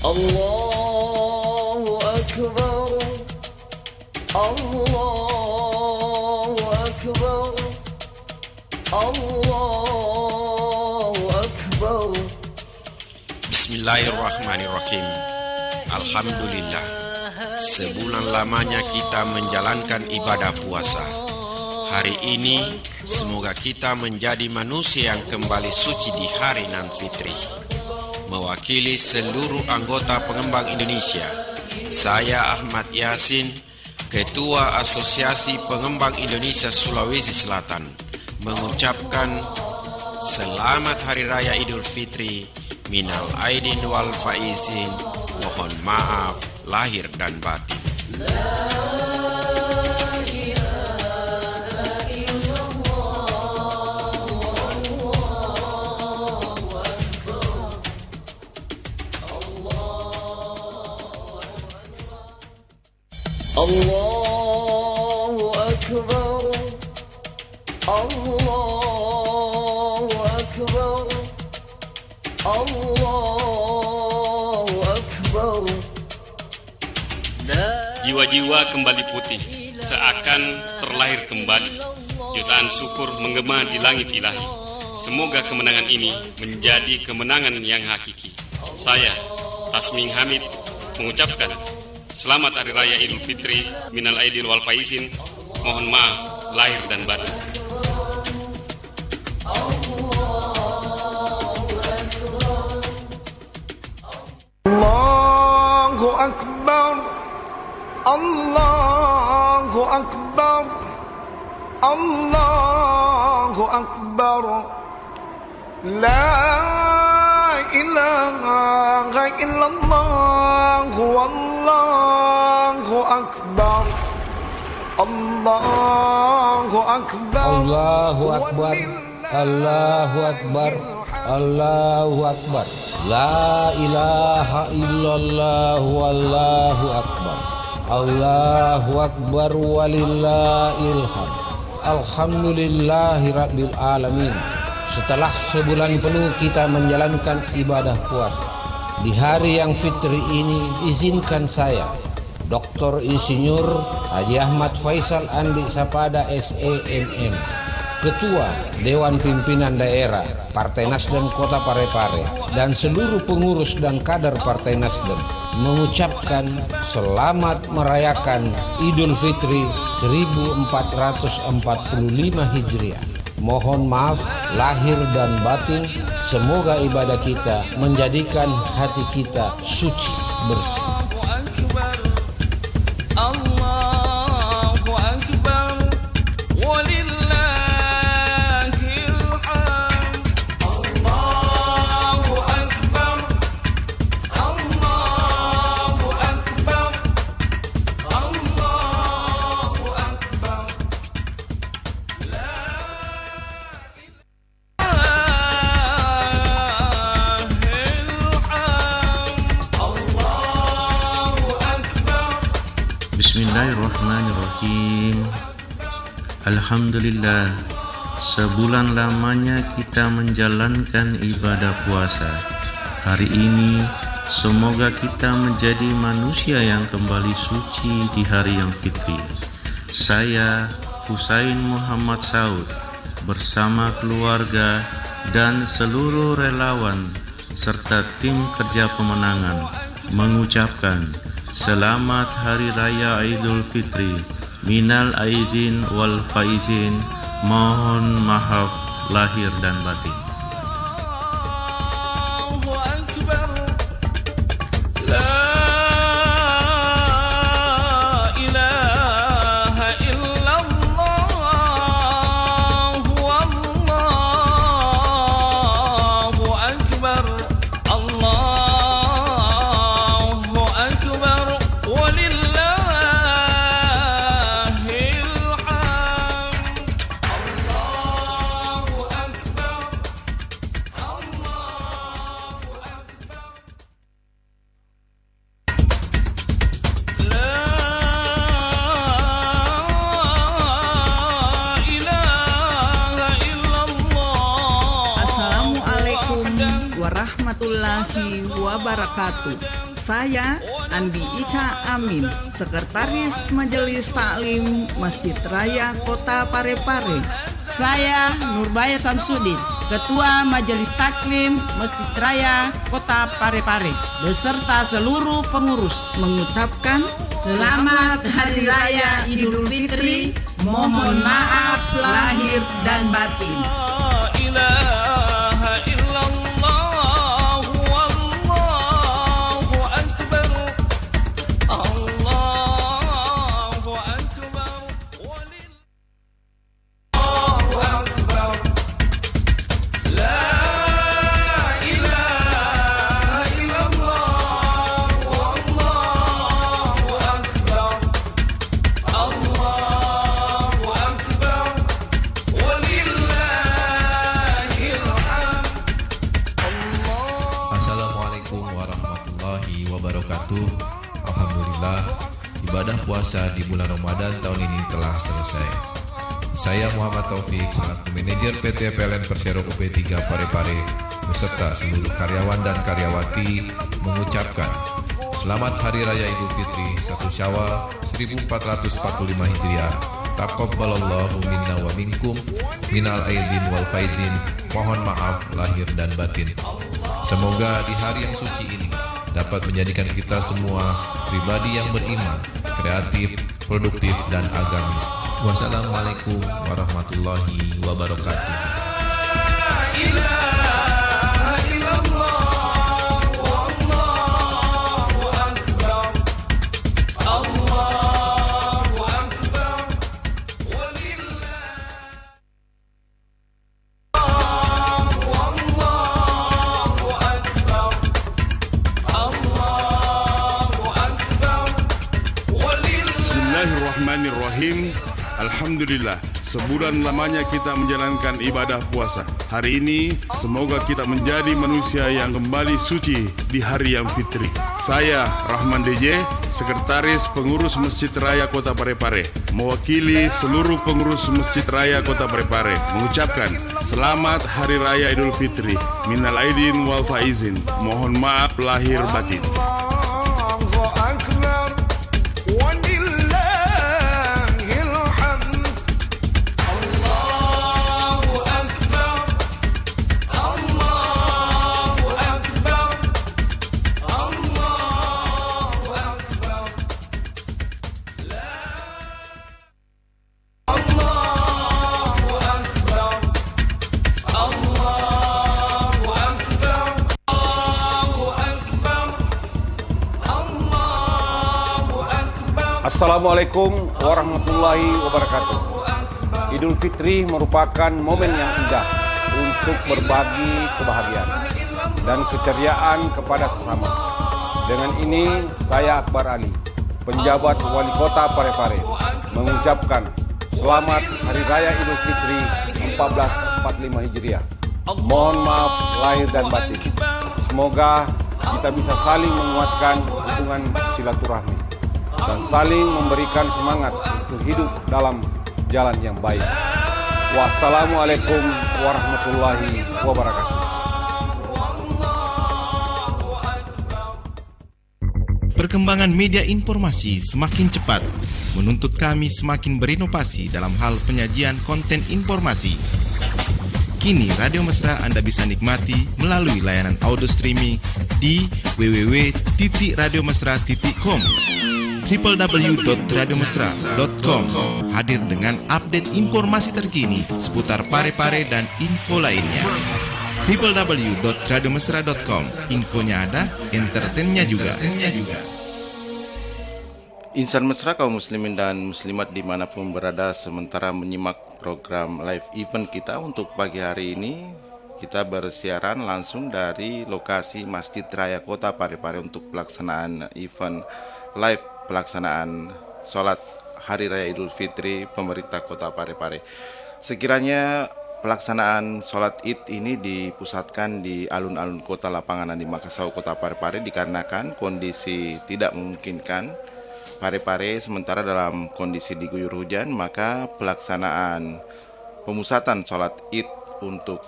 Allahu Akbar, Allahu Akbar, Allahu Akbar. Bismillahirrahmanirrahim. Alhamdulillah, sebulan lamanya kita menjalankan ibadah puasa. Hari ini semoga kita menjadi manusia yang kembali suci di hari nan fitri. Mewakili seluruh anggota pengembang Indonesia, saya Ahmad Yasin, Ketua Asosiasi Pengembang Indonesia Sulawesi Selatan, mengucapkan selamat Hari Raya Idul Fitri, minal aidin wal faizin, mohon maaf lahir dan batin. Allahu Akbar, Allahu Akbar, Allahu Akbar. Jiwa-jiwa kembali putih, seakan terlahir kembali. Jutaan syukur menggema di langit ilahi. Semoga kemenangan ini menjadi kemenangan yang hakiki. Saya, Tasming Hamid, mengucapkan selamat Hari Raya Idul Fitri, minal aidin wal faizin, mohon maaf lahir dan batin. Allahu Akbar, Allahu Akbar, Allahu Akbar. La ilaha illallah, Wallahu Akbar, Allahu Akbar, Allahu Akbar, Allahu Akbar, Allahu Akbar. La ilaha illallah, Wallahu Akbar, Allahu Akbar, walillahil hamd. Alhamdulillahi rabbil alamin. Setelah sebulan penuh kita menjalankan ibadah puasa, di hari yang fitri ini izinkan saya, Dr. Insinyur Haji Ahmad Faisal Andi Sapada SEMM, Ketua Dewan Pimpinan Daerah Partai Nasdem Kota Parepare, dan seluruh pengurus dan kader Partai Nasdem mengucapkan selamat merayakan Idul Fitri 1445 Hijriah. Mohon maaf lahir dan batin. Semoga ibadah kita menjadikan hati kita suci bersih. Allahu Akbar, walillahil hamd. Allahu Akbar, Allahu Akbar, Allahu Akbar. Bismillahirrahmanirrahim. Alhamdulillah, sebulan lamanya kita menjalankan ibadah puasa. Hari ini semoga kita menjadi manusia yang kembali suci di hari yang fitri. Saya Husain Muhammad Saud bersama keluarga dan seluruh relawan serta tim kerja pemenangan mengucapkan selamat Hari Raya Idul Fitri, minal aidin wal faizin, mohon maaf lahir dan batin. warahmatullahi wabarakatuh. Saya Andi Ica Amin, Sekretaris Majelis Taklim Masjid Raya Kota Parepare. Saya Nurbaya Samsudin, Ketua Majelis Taklim Masjid Raya Kota Parepare, beserta seluruh pengurus mengucapkan Selamat Hari Raya Idul Fitri. Mohon maaf lahir dan batin. Assalamualaikum warahmatullahi wabarakatuh. Alhamdulillah, ibadah puasa di bulan Ramadan tahun ini telah selesai. Saya Muhammad Taufik selaku manajer PT PLN Persero UP3 Parepare beserta seluruh karyawan dan karyawati mengucapkan Selamat Hari Raya Idul Fitri 1 Syawal 1445 Hijriah. Taqabbalallahu minna wa minkum minal aidin wal faizin. Mohon maaf lahir dan batin. Semoga di hari yang suci ini dapat menjadikan kita semua pribadi yang beriman, kreatif, produktif, dan agamis. Wassalamualaikum warahmatullahi wabarakatuh. Bismillahirrahmanirrahim. Alhamdulillah, sebulan lamanya kita menjalankan ibadah puasa. Hari ini semoga kita menjadi manusia yang kembali suci di hari yang fitri. Saya Rahman DJ, Sekretaris Pengurus Masjid Raya Kota Parepare, mewakili seluruh pengurus Masjid Raya Kota Parepare mengucapkan Selamat Hari Raya Idul Fitri. Minal aidin wal faizin. Mohon maaf lahir batin. Assalamualaikum warahmatullahi wabarakatuh. Idul Fitri merupakan momen yang indah untuk berbagi kebahagiaan dan keceriaan kepada sesama. Dengan ini, saya Akbar Ali, penjabat Wali Kota Parepare, mengucapkan Selamat Hari Raya Idul Fitri 1445 Hijriah. Mohon maaf lahir dan batin. Semoga kita bisa saling menguatkan hubungan silaturahmi dan saling memberikan semangat untuk hidup dalam jalan yang baik. Wassalamualaikum warahmatullahi wabarakatuh. Perkembangan media informasi semakin cepat, menuntut kami semakin berinovasi dalam hal penyajian konten informasi. Kini Radio Mesra Anda bisa nikmati melalui layanan audio streaming di www.radiomesra.com. www.radiomesra.com hadir dengan update informasi terkini seputar Parepare dan info lainnya. www.radiomesra.com, infonya ada, entertainnya juga. Insan mesra kaum muslimin dan muslimat dimanapun berada, sementara menyimak program live event kita untuk pagi hari ini, kita bersiaran langsung dari lokasi Masjid Raya Kota Parepare untuk pelaksanaan event live pelaksanaan sholat Hari Raya Idul Fitri pemerintah Kota Parepare. Sekiranya pelaksanaan sholat Id ini dipusatkan di alun-alun kota Lapanganan di Makassau Kota Parepare dikarenakan kondisi tidak memungkinkan Parepare sementara dalam kondisi diguyur hujan, maka pelaksanaan pemusatan sholat Id untuk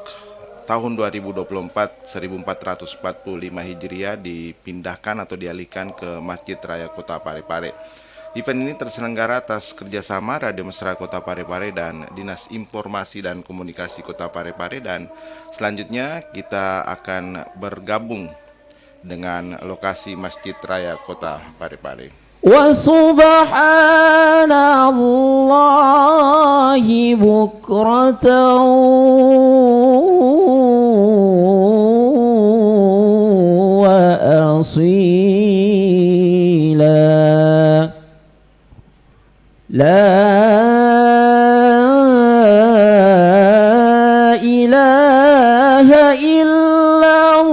tahun 2024 1445 Hijriah dipindahkan atau dialihkan ke Masjid Raya Kota Parepare. Event ini terselenggara atas kerjasama Radio Mesra Kota Parepare dan Dinas Informasi dan Komunikasi Kota Parepare, dan selanjutnya kita akan bergabung dengan lokasi Masjid Raya Kota Parepare. Wa subhanallahi bukratan wa asila. La ilaha illallah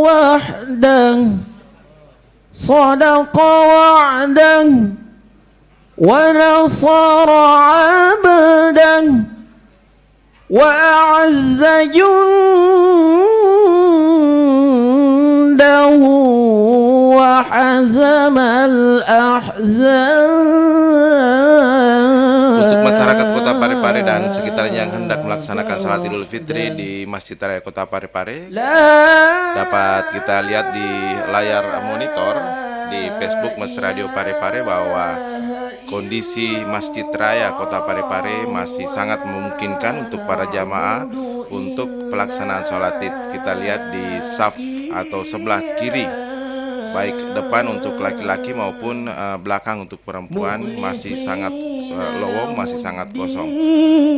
wahdah sadaqa wa'dah wa nasara 'abdah wa a'azza jundahu wa hazamal ahzan. Untuk masyarakat Kota Parepare dan sekitarnya yang hendak melaksanakan salat Idul Fitri di Masjid Raya Kota Parepare, dapat kita lihat di layar monitor di Facebook Mes Radio Parepare bahwa kondisi Masjid Raya Kota Parepare masih sangat memungkinkan untuk para jamaah untuk pelaksanaan sholat Id. Kita lihat di saf atau sebelah kiri, baik depan untuk laki-laki maupun belakang untuk perempuan, masih sangat lowong, masih sangat kosong.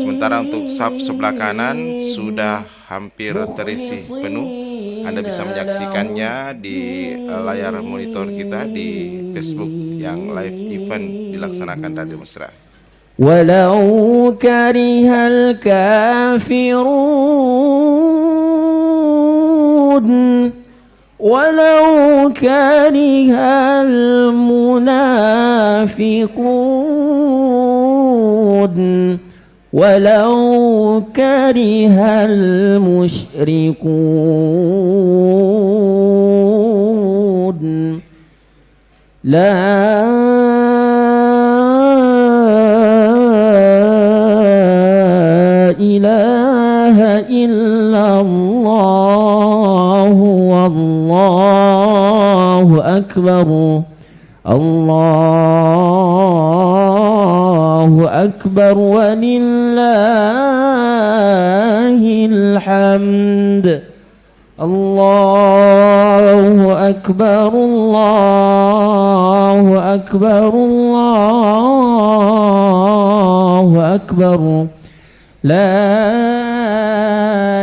Sementara untuk saf sebelah kanan sudah hampir terisi penuh. Anda bisa menyaksikannya di layar monitor kita di Facebook yang live event dilaksanakan Radio Mesra. Walau karihal kafirun walau karihal munafiqun walau karihal musyrikun la ilaha illallah wallahu akbar Allahu akbar walillahil hamd. Allahu akbar Allahu akbar Allahu akbar. La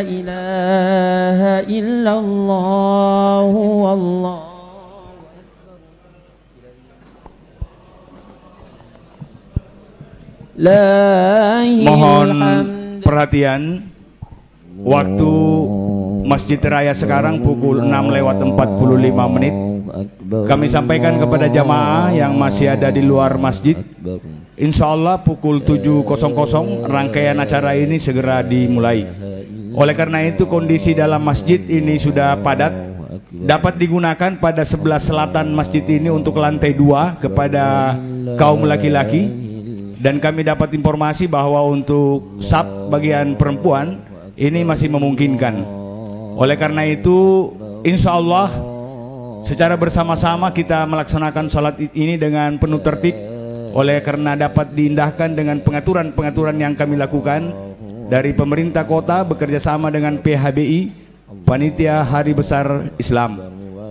ilaha illallah wallahu. Mohon perhatian, waktu Masjid Raya sekarang pukul 6:45. Kami sampaikan kepada jamaah yang masih ada di luar masjid, insya Allah pukul 7.00 rangkaian acara ini segera dimulai. Oleh karena itu kondisi dalam masjid ini sudah padat, dapat digunakan pada sebelah selatan masjid ini untuk lantai 2 kepada kaum laki-laki. Dan kami dapat informasi bahwa untuk saf bagian perempuan ini masih memungkinkan. Oleh karena itu insya Allah secara bersama-sama kita melaksanakan sholat ini dengan penuh tertib. Oleh karena dapat diindahkan dengan pengaturan-pengaturan yang kami lakukan dari pemerintah kota bekerjasama dengan PHBI, Panitia Hari Besar Islam.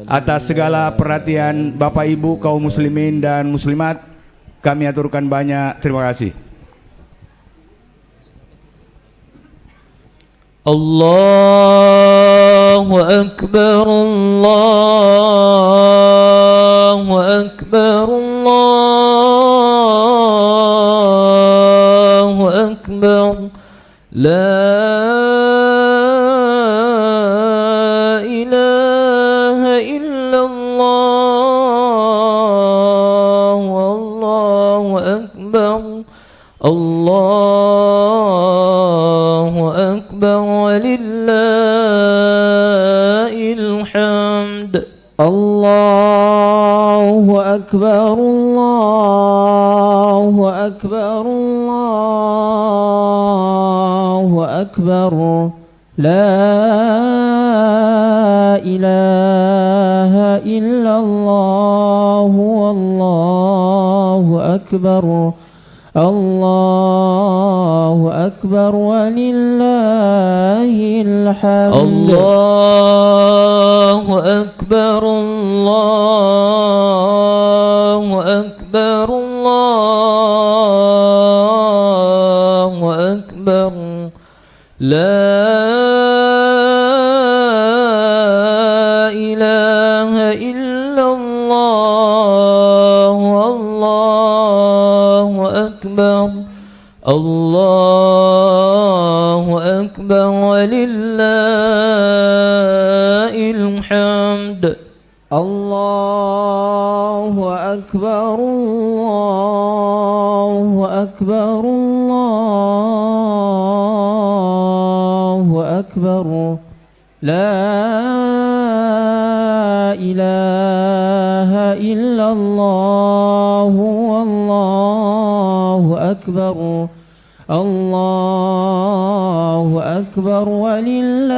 Atas segala perhatian Bapak Ibu kaum muslimin dan muslimat, kami aturkan banyak terima kasih. Allahu akbar Allahu akbar Allahu akbar. La ilaha illallah wallahu akbar. Allahu akbar walillahil hamd. Allahu akbar Allahu akbar Allah أكبر لا إله إلا الله والله أكبر الله أكبر ولله الحمد الله أكبر الله أكبر الله أكبر لا إله إلا الله والله أكبر الله أكبر ولله الحمد الله أكبر الله أكبر الله أكبر لا إله إلا الله والله أكبر الله أكبر ولله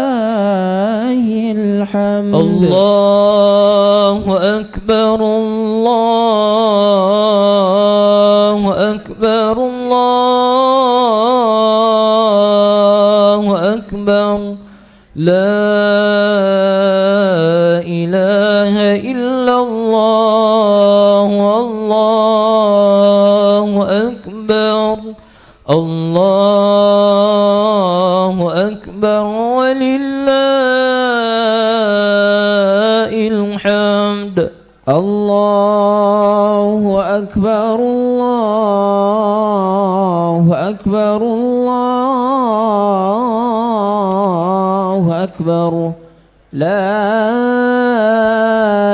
الحمد الله أكبر الله أكبر الله أكبر لا إله إلا الله والله أكبر الله أكبر ولله الحمد الله أكبر الله أكبر الله أكبر لا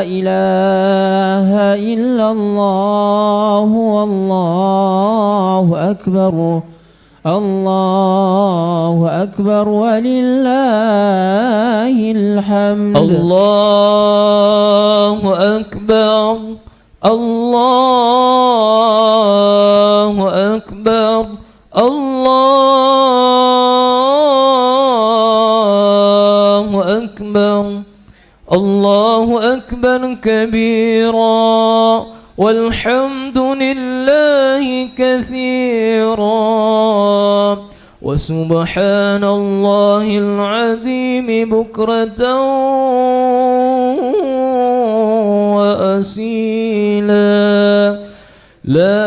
إله إلا الله والله أكبر الله أكبر ولله الحمد الله أكبر الله أكبر الله أكبر الله أكبر كبيرا والحمد لله كثيرا وسبحان الله العظيم بكرة وأصيلا لا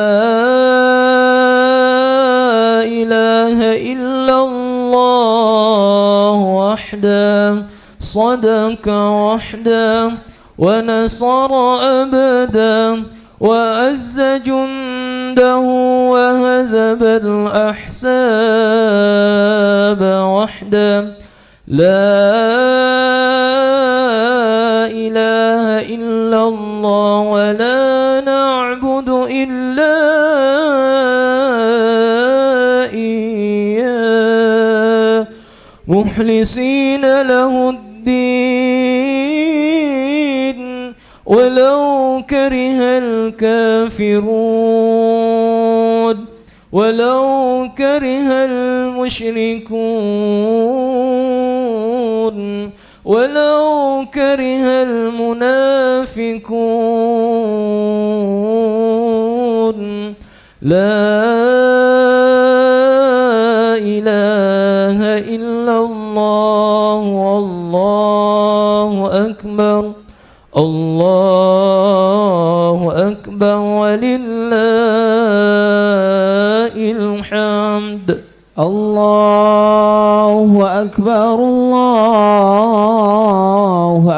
إله إلا الله وحده صدق وحده ونصر أبدا وأعز جنده وهزم الأحزاب وحده لا إله إلا الله ولا نعبد إلا إياه مخلصين له الدين ولو كره الكافرون ولو كره المشركون ولو كره المنافقون لا إله إلا الله والله أكبر الله أكبر ولله الحمد الله أكبر الله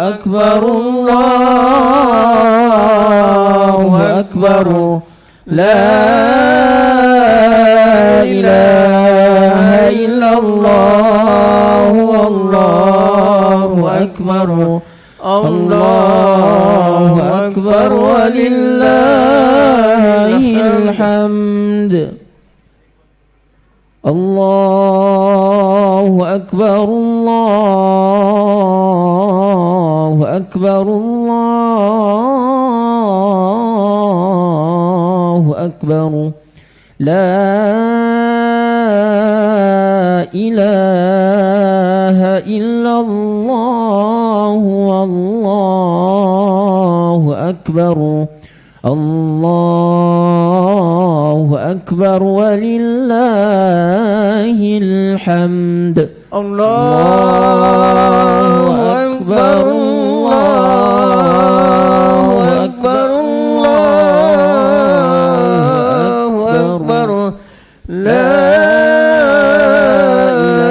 أكبر الله أكبر لا إله إلا الله والله أكبر الله أكبر ولله الحمد الله أكبر الله أكبر الله أكبر لا إله إلا الله والله أكبر الله أكبر ولله الحمد الله أكبر الله أكبر الله أكبر لا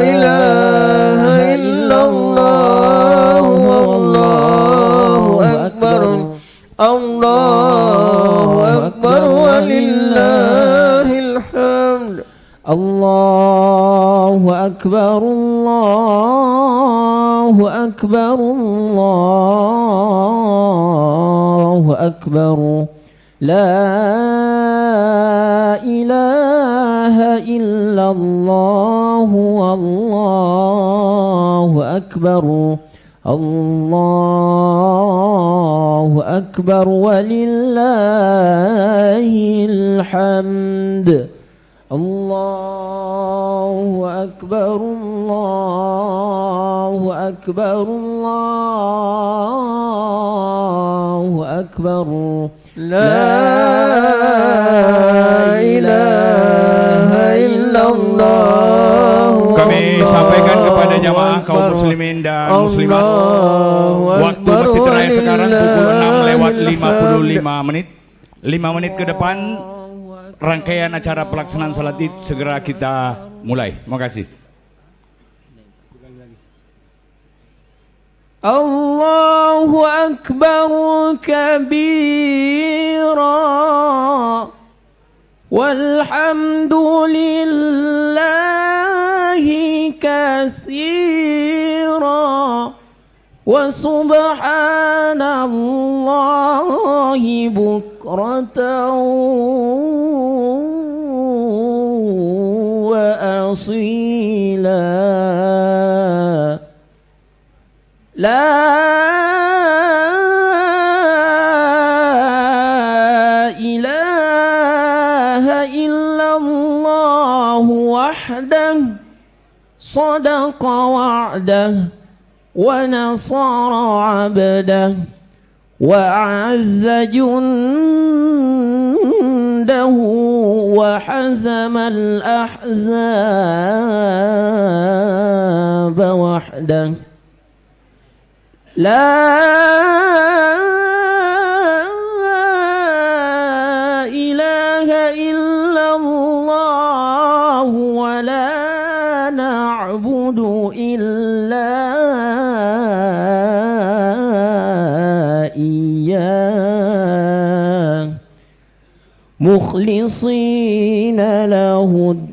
إله إلا الله والله أكبر الله أكبر ولله الحمد الله أكبر الله أكبر الله أكبر لا إله إلا الله والله أكبر الله أكبر ولله الحمد الله أكبر الله أكبر الله أكبر لا إله إلا الله. Kami sampaikan kepada jamaah kaum muslimin dan muslimat, waktu masjid raya sekarang pukul 6:55 menit. 5 menit ke depan rangkaian acara pelaksanaan salat Id segera kita mulai. Terima kasih. Allahu Akbar kabira walhamdulillahi katsira wa subhanallahi bukratan wa asila. La ilaha illallah wahdah sadaqa wa'dah wa nasara 'abdah wa a'azza jundahu wa hazama al-ahzaba wahdah. لا إله إلا الله ولا نعبد إلا إياه مخلصين له الدين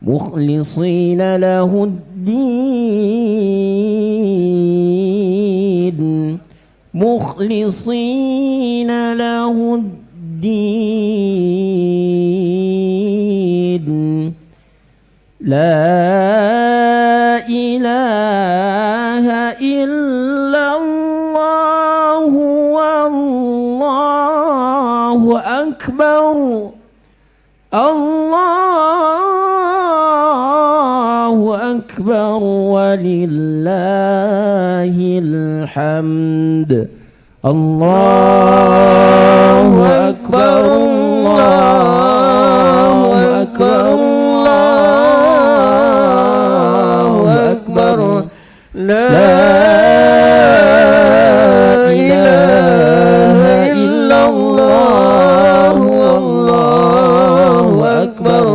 مخلصين له الدين مخلصين له الدين لا إله إلا الله والله أكبر الله أكبر ولله الحمد الله أكبر الله أكبر الله أكبر لا إله إلا الله والله أكبر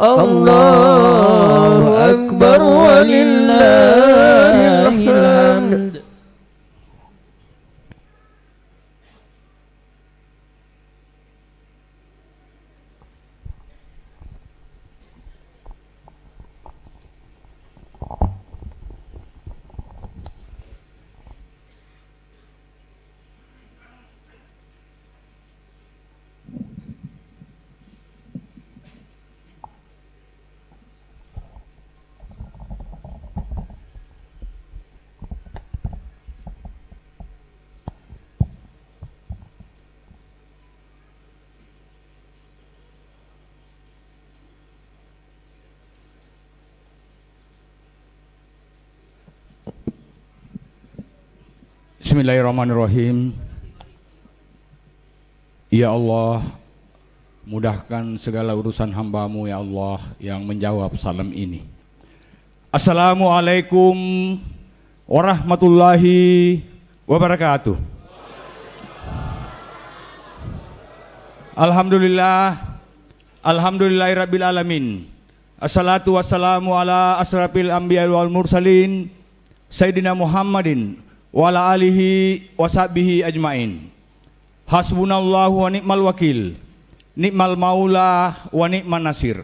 الله أكبر ولله الحمد. Bismillahirrahmanirrahim. Ya Allah, mudahkan segala urusan hamba-Mu ya Allah yang menjawab salam ini. Assalamualaikum warahmatullahi wabarakatuh. Alhamdulillahirabbil alamin. Assalatu wassalamu ala asrafil anbiya wal mursalin Sayyidina Muhammadin wa ala alihi wa sahbihi ajmain. Hasbunallahu wa ni'mal wakil, ni'mal maula wa ni'man nasir.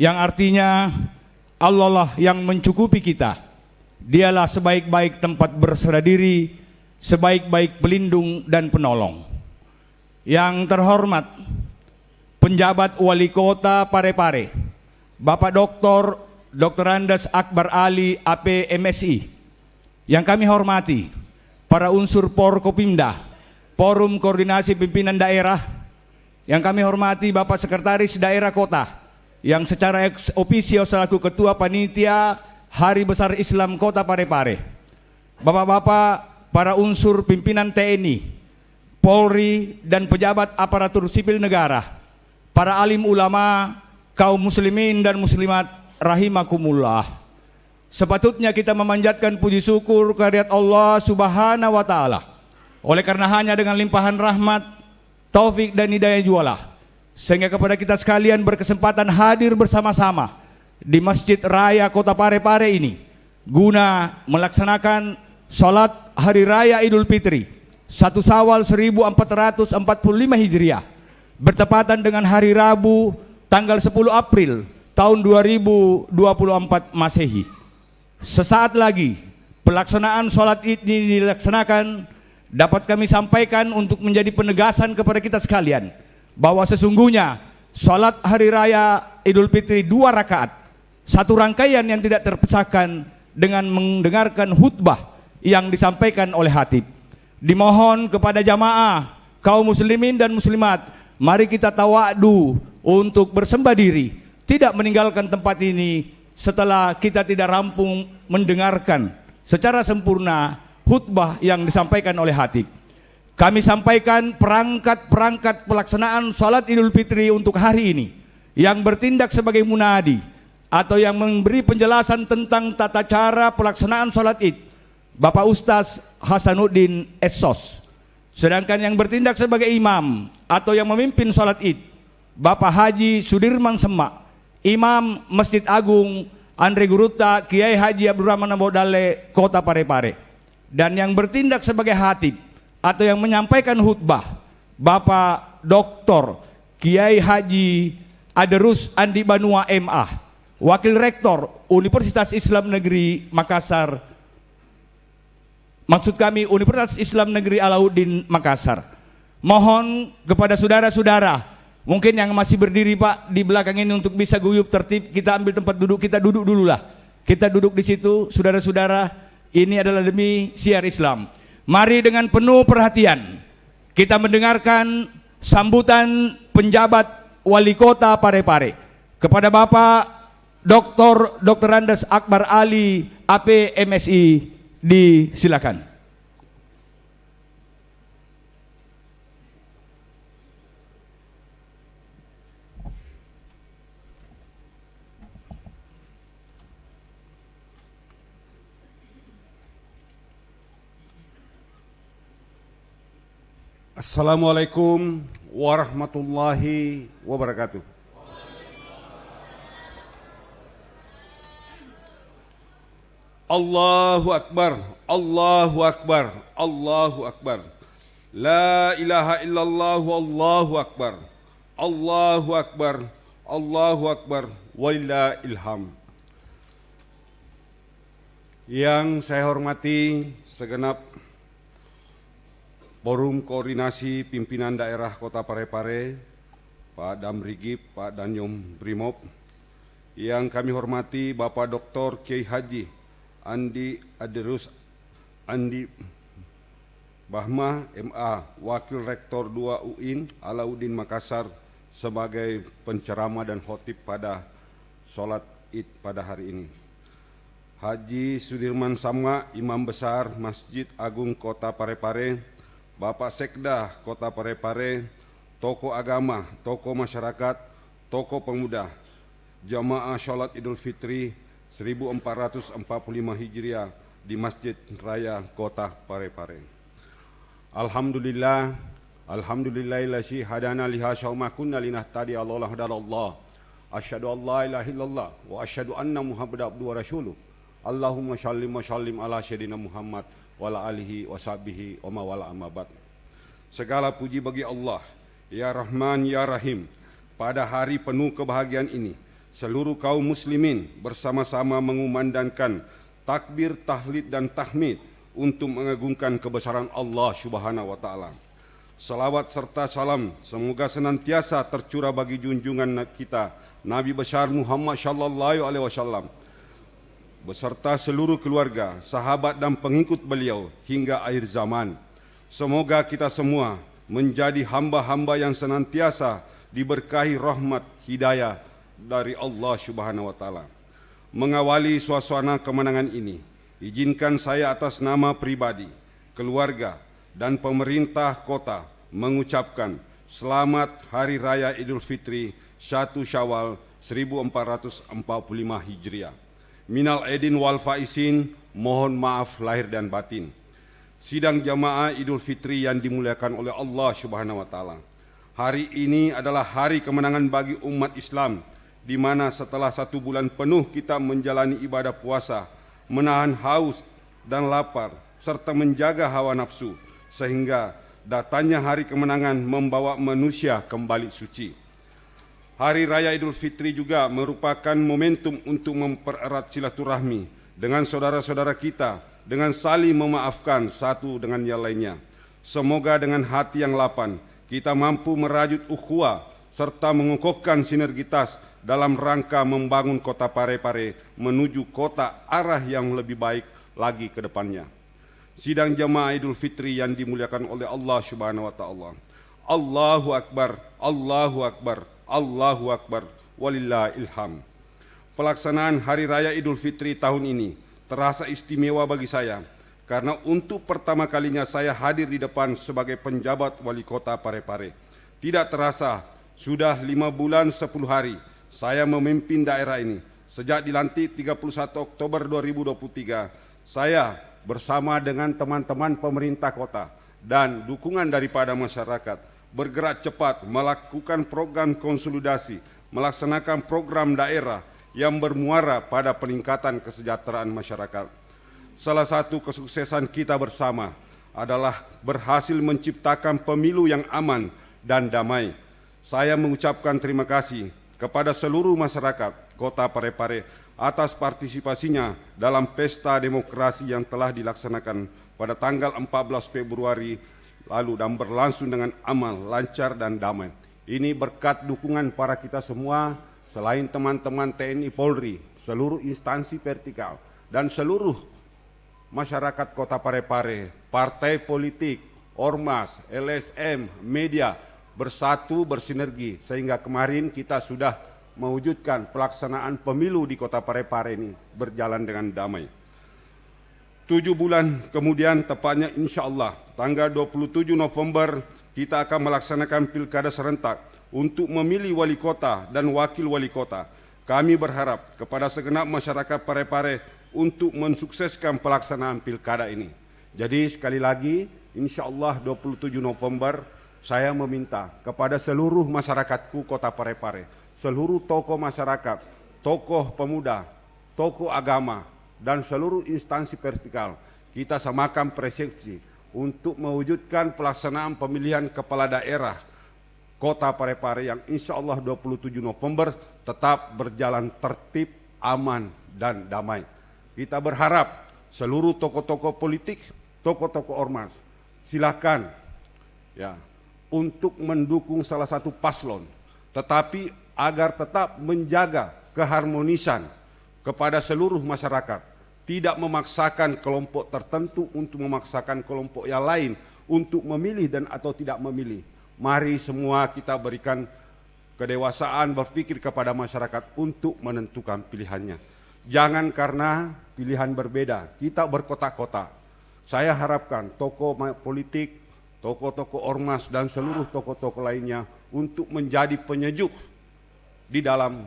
Yang artinya Allah lah yang mencukupi kita. Dialah sebaik-baik tempat berserah diri, sebaik-baik pelindung dan penolong. Yang terhormat penjabat wali kota Parepare, Bapak Dr. Andes Akbar Ali AP MSI. Yang kami hormati para unsur Porkopimda, Forum Koordinasi Pimpinan Daerah. Yang kami hormati Bapak Sekretaris Daerah Kota yang secara ex officio selaku Ketua Panitia Hari Besar Islam Kota Parepare. Bapak-bapak para unsur pimpinan TNI, Polri dan pejabat aparatur sipil negara, para alim ulama, kaum muslimin dan muslimat rahimakumullah. Sepatutnya kita memanjatkan puji syukur kehadirat Allah Subhanahu wa taala. Oleh karena hanya dengan limpahan rahmat, taufik dan hidayah jualah sehingga kepada kita sekalian berkesempatan hadir bersama-sama di Masjid Raya Kota Parepare ini guna melaksanakan salat Hari Raya Idul Fitri 1 Syawal 1445 Hijriah bertepatan dengan hari Rabu tanggal 10 April tahun 2024 Masehi. Sesaat lagi pelaksanaan sholat Id ini dilaksanakan, dapat kami sampaikan untuk menjadi penegasan kepada kita sekalian bahwa sesungguhnya sholat Hari Raya Idul Fitri 2 rakaat, satu rangkaian yang tidak terpisahkan dengan mendengarkan khutbah yang disampaikan oleh khatib. Dimohon kepada jamaah kaum muslimin dan muslimat, mari kita tawadu untuk bersembah diri, tidak meninggalkan tempat ini setelah kita tidak rampung mendengarkan secara sempurna khutbah yang disampaikan oleh khatib. Kami sampaikan perangkat-perangkat pelaksanaan salat Idul Fitri untuk hari ini yang bertindak sebagai munadi atau yang memberi penjelasan tentang tata cara pelaksanaan salat Id, Bapak Ustaz Hasanuddin Essos. Sedangkan yang bertindak sebagai imam atau yang memimpin salat Id, Bapak Haji Sudirman Semak, Imam Masjid Agung Andre Guruta Kiai Haji Abdurrahman Abodale Kota Parepare. Dan yang bertindak sebagai khatib atau yang menyampaikan khutbah, Bapak Dr. Kiai Haji Aderus Andi Banua MA, Wakil Rektor Universitas Islam Negeri Makassar, maksud kami Universitas Islam Negeri Alauddin Makassar. Mohon kepada saudara-saudara mungkin yang masih berdiri Pak di belakang ini untuk bisa guyup tertib, kita ambil tempat duduk, kita duduk dululah. Kita duduk di situ, saudara-saudara, ini adalah demi syiar Islam. Mari dengan penuh perhatian kita mendengarkan sambutan penjabat wali kota Parepare kepada Bapak Dr. Andes Akbar Ali AP MSI, disilakan. Assalamualaikum warahmatullahi wabarakatuh. Allahu Akbar, Allahu Akbar, Allahu Akbar. La ilaha illallah, Allahu Akbar, Allahu Akbar, Allahu Akbar, walillahil hamd. Yang saya hormati segenap Forum Koordinasi Pimpinan Daerah Kota Parepare, Pak Damrigip, Pak Danyom Brimob. Yang kami hormati Bapak Dr. Kiai Haji Andi Aderus Andi Bahma MA, Wakil Rektor 2 UIN Alauddin Makassar sebagai penceramah dan khotib pada sholat Id pada hari ini. Haji Sudirman Sama, Imam Besar Masjid Agung Kota Parepare, Bapak Sekda Kota Parepare, tokoh agama, tokoh masyarakat, tokoh pemuda, jamaah sholat Idul Fitri 1445 Hijriah di Masjid Raya Kota Parepare. Alhamdulillah, alhamdulillahillazi hadana lihasya wa ma kunna linahtadiya laula hadallah. Asyhadu an la ilaha illallah wa asyhadu anna Muhammadar abduhu wa rasuluh. Allahumma shallim wa sallim ala sayyidina Muhammad wa ala alihi wa sahbihi wa mawala amma ba'd. Segala puji bagi Allah, ya Rahman ya Rahim. Pada hari penuh kebahagiaan ini, seluruh kaum muslimin bersama-sama mengumandangkan takbir, tahlid dan tahmid untuk mengagungkan kebesaran Allah Subhanahu wa taala. Salawat serta salam semoga senantiasa tercurah bagi junjungan kita Nabi besar Muhammad sallallahu alaihi wasallam beserta seluruh keluarga, sahabat dan pengikut beliau hingga akhir zaman. Semoga kita semua menjadi hamba-hamba yang senantiasa diberkahi rahmat hidayah dari Allah Subhanahu wa taala. Mengawali suasana kemenangan ini, izinkan saya atas nama pribadi, keluarga dan pemerintah kota mengucapkan selamat Hari Raya Idul Fitri 1 Syawal 1445 Hijriah. Minal aidin wal faizin, mohon maaf lahir dan batin. Sidang jamaah Idul Fitri yang dimuliakan oleh Allah Subhanahu wa taala. Hari ini adalah hari kemenangan bagi umat Islam, di mana setelah 1 bulan penuh kita menjalani ibadah puasa, menahan haus dan lapar, serta menjaga hawa nafsu, sehingga datangnya hari kemenangan membawa manusia kembali suci. Hari Raya Idul Fitri juga merupakan momentum untuk mempererat silaturahmi dengan saudara-saudara kita, dengan saling memaafkan satu dengan yang lainnya. Semoga dengan hati yang lapang, kita mampu merajut ukhuwah serta mengokohkan sinergitas dalam rangka membangun kota Parepare menuju kota arah yang lebih baik lagi ke depannya. Sidang jamaah Idul Fitri yang dimuliakan oleh Allah Subhanahu wa taala. Allahu Akbar, Allahu Akbar, Allahu Akbar, walillahil hamd. Pelaksanaan Hari Raya Idul Fitri tahun ini terasa istimewa bagi saya karena untuk pertama kalinya saya hadir di depan sebagai penjabat wali kota Parepare. Tidak terasa sudah 5 bulan 10 hari saya memimpin daerah ini. Sejak dilantik 31 Oktober 2023, saya bersama dengan teman-teman pemerintah kota dan dukungan daripada masyarakat bergerak cepat melakukan program konsolidasi, melaksanakan program daerah yang bermuara pada peningkatan kesejahteraan masyarakat. Salah satu kesuksesan kita bersama adalah berhasil menciptakan pemilu yang aman dan damai. Saya mengucapkan terima kasih kepada seluruh masyarakat Kota Parepare atas partisipasinya dalam pesta demokrasi yang telah dilaksanakan pada tanggal 14 Februari lalu dan berlangsung dengan aman, lancar dan damai. Ini berkat dukungan para kita semua, selain teman-teman TNI Polri, seluruh instansi vertikal dan seluruh masyarakat Kota Parepare, partai politik, ormas, LSM, media bersatu bersinergi sehingga kemarin kita sudah mewujudkan pelaksanaan pemilu di Kota Parepare ini berjalan dengan damai. 7 bulan kemudian, tepatnya insya Allah tanggal 27 November kita akan melaksanakan pilkada serentak untuk memilih wali kota dan wakil wali kota. Kami berharap kepada segenap masyarakat Parepare untuk mensukseskan pelaksanaan pilkada ini. Jadi sekali lagi insya Allah 27 November saya meminta kepada seluruh masyarakatku Kota Parepare, seluruh tokoh masyarakat, tokoh pemuda, tokoh agama, dan seluruh instansi vertikal, kita samakan persepsi untuk mewujudkan pelaksanaan pemilihan kepala daerah Kota Parepare yang insya Allah 27 November tetap berjalan tertib, aman, dan damai. Kita berharap seluruh tokoh-tokoh politik, tokoh-tokoh ormas, silakan ya untuk mendukung salah satu paslon, tetapi agar tetap menjaga keharmonisan kepada seluruh masyarakat, tidak memaksakan kelompok tertentu untuk memaksakan kelompok yang lain untuk memilih dan atau tidak memilih. Mari semua kita berikan kedewasaan berpikir kepada masyarakat untuk menentukan pilihannya. Jangan karena pilihan berbeda, kita berkota-kota. Saya harapkan tokoh politik, tokoh-tokoh ormas dan seluruh tokoh-tokoh lainnya untuk menjadi penyejuk di dalam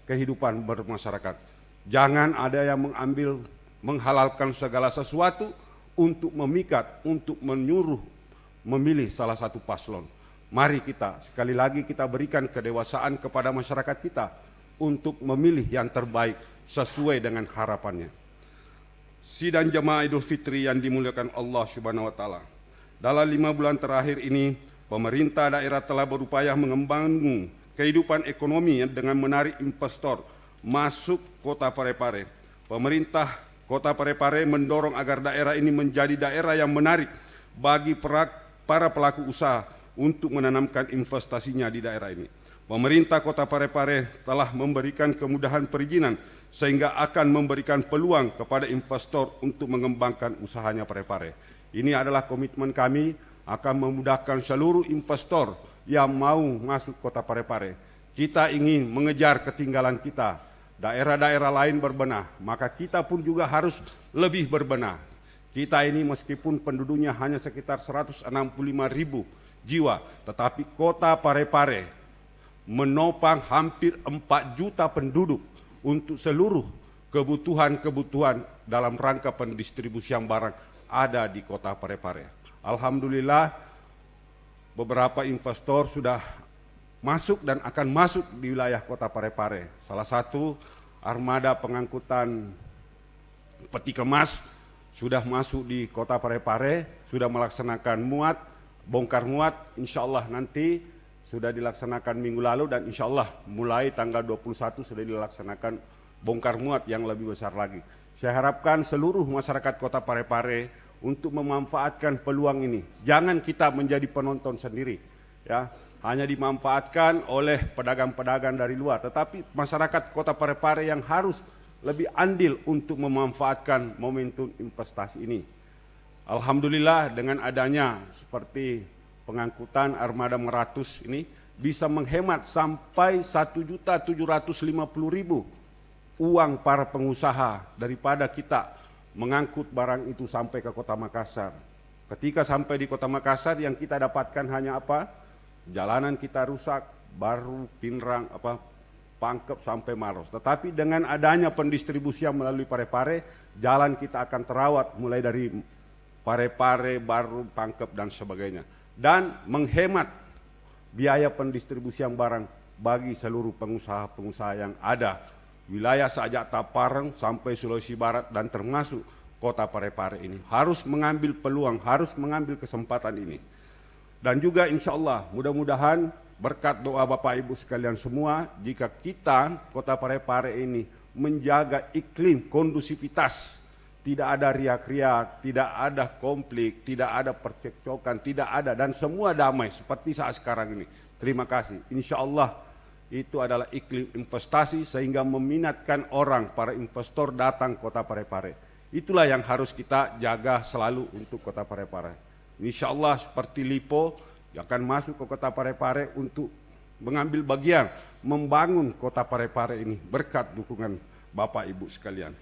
kehidupan bermasyarakat. Jangan ada yang menghalalkan segala sesuatu untuk memikat, untuk menyuruh memilih salah satu paslon. Mari kita sekali lagi kita berikan kedewasaan kepada masyarakat kita untuk memilih yang terbaik sesuai dengan harapannya. Sidang jemaah Idul Fitri yang dimuliakan Allah Subhanahu wa taala. Dalam 5 bulan terakhir ini, pemerintah daerah telah berupaya mengembangkan kehidupan ekonomi dengan menarik investor masuk Kota Parepare. Pemerintah Kota Parepare mendorong agar daerah ini menjadi daerah yang menarik bagi para pelaku usaha untuk menanamkan investasinya di daerah ini. Pemerintah Kota Parepare telah memberikan kemudahan perizinan sehingga akan memberikan peluang kepada investor untuk mengembangkan usahanya Parepare. Ini adalah komitmen kami akan memudahkan seluruh investor yang mau masuk Kota Parepare. Kita ingin mengejar ketinggalan kita. Daerah-daerah lain berbenah, maka kita pun juga harus lebih berbenah. Kita ini meskipun penduduknya hanya sekitar 165.000 jiwa, tetapi Kota Parepare menopang hampir 4 juta penduduk untuk seluruh kebutuhan-kebutuhan dalam rangka pendistribusian barang ada di Kota Parepare. Alhamdulillah beberapa investor sudah masuk dan akan masuk di wilayah Kota Parepare. Salah satu armada pengangkutan peti kemas sudah masuk di Kota Parepare, sudah melaksanakan bongkar muat, insya Allah nanti sudah dilaksanakan minggu lalu dan insya Allah mulai tanggal 21 sudah dilaksanakan bongkar muat yang lebih besar lagi. Saya harapkan seluruh masyarakat Kota Parepare untuk memanfaatkan peluang ini. Jangan kita menjadi penonton sendiri, ya, hanya dimanfaatkan oleh pedagang-pedagang dari luar, tetapi masyarakat Kota Parepare yang harus lebih andil untuk memanfaatkan momentum investasi ini. Alhamdulillah dengan adanya seperti pengangkutan armada Meratus ini bisa menghemat sampai 1.750.000 uang para pengusaha daripada kita mengangkut barang itu sampai ke Kota Makassar. Ketika sampai di Kota Makassar yang kita dapatkan hanya apa? Jalanan kita rusak, baru Pinrang, Pangkep sampai Maros. Tetapi dengan adanya pendistribusian melalui Parepare, jalan kita akan terawat mulai dari Parepare, Baru, Pangkep dan sebagainya. Dan menghemat biaya pendistribusian barang bagi seluruh pengusaha-pengusaha yang ada. Wilayah Sajak Tapareng sampai Sulawesi Barat dan termasuk Kota Parepare ini. Harus mengambil peluang, harus mengambil kesempatan ini. Dan juga insya Allah mudah-mudahan berkat doa Bapak Ibu sekalian semua, jika kita Kota Parepare ini menjaga iklim kondusivitas, tidak ada riak-riak, tidak ada konflik, tidak ada percekcokan, tidak ada, dan semua damai seperti saat sekarang ini. Terima kasih. Insya Allah itu adalah iklim investasi sehingga meminatkan orang, para investor datang Kota Parepare. Itulah yang harus kita jaga selalu untuk Kota Parepare. Insya Allah seperti Lipo akan masuk ke Kota Parepare untuk mengambil bagian membangun Kota Parepare ini berkat dukungan Bapak Ibu sekalian.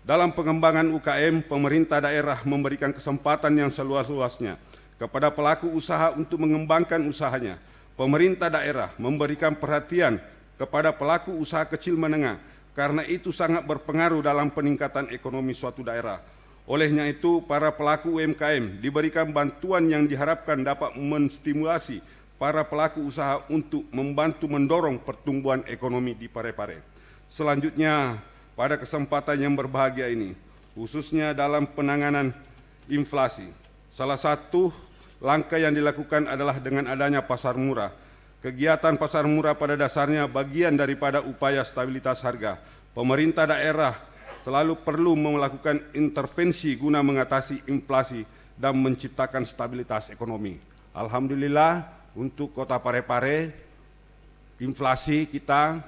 Dalam pengembangan UKM, pemerintah daerah memberikan kesempatan yang seluas-luasnya kepada pelaku usaha untuk mengembangkan usahanya. Pemerintah daerah memberikan perhatian kepada pelaku usaha kecil menengah karena itu sangat berpengaruh dalam peningkatan ekonomi suatu daerah. Olehnya itu, para pelaku UMKM diberikan bantuan yang diharapkan dapat menstimulasi para pelaku usaha untuk membantu mendorong pertumbuhan ekonomi di Parepare. Selanjutnya, pada kesempatan yang berbahagia ini, khususnya dalam penanganan inflasi, salah satu langkah yang dilakukan adalah dengan adanya pasar murah. Kegiatan pasar murah pada dasarnya bagian daripada upaya stabilitas harga. Pemerintah daerah selalu perlu melakukan intervensi guna mengatasi inflasi dan menciptakan stabilitas ekonomi. Alhamdulillah untuk Kota Parepare, inflasi kita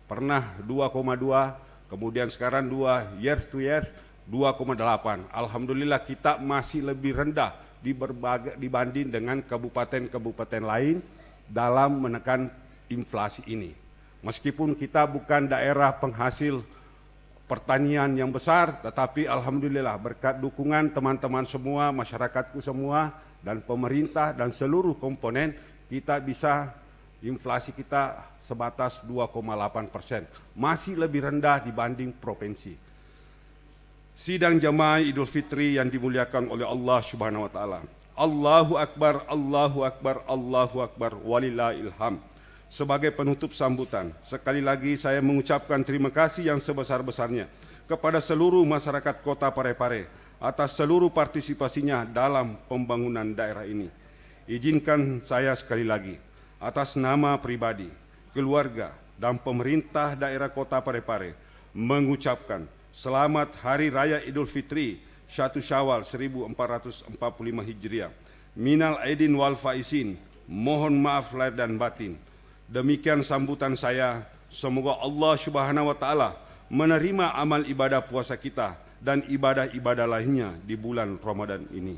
pernah 2,2, kemudian sekarang 2 years to years 2,8. Alhamdulillah kita masih lebih rendah dibanding dengan kabupaten-kabupaten lain dalam menekan inflasi ini. Meskipun kita bukan daerah penghasil pertanian yang besar, tetapi alhamdulillah berkat dukungan teman-teman semua, masyarakatku semua, dan pemerintah dan seluruh komponen, kita bisa inflasi kita sebatas 2,8%, masih lebih rendah dibanding provinsi. Sidang jamaah Idul Fitri yang dimuliakan oleh Allah Subhanahu wa taala. Allahu Akbar, Allahu Akbar, Allahu Akbar, walillahil hamd. Sebagai penutup sambutan, sekali lagi saya mengucapkan terima kasih yang sebesar-besarnya kepada seluruh masyarakat Kota Parepare atas seluruh partisipasinya dalam pembangunan daerah ini. Izinkan saya sekali lagi atas nama pribadi, keluarga, dan pemerintah daerah Kota Parepare mengucapkan selamat Hari Raya Idul Fitri 1 Syawal 1445 Hijriah. Minal aidin wal faizin, mohon maaf lahir dan batin. Demikian sambutan saya. Semoga Allah Subhanahu wa taala menerima amal ibadah puasa kita dan ibadah-ibadah lainnya di bulan Ramadan ini,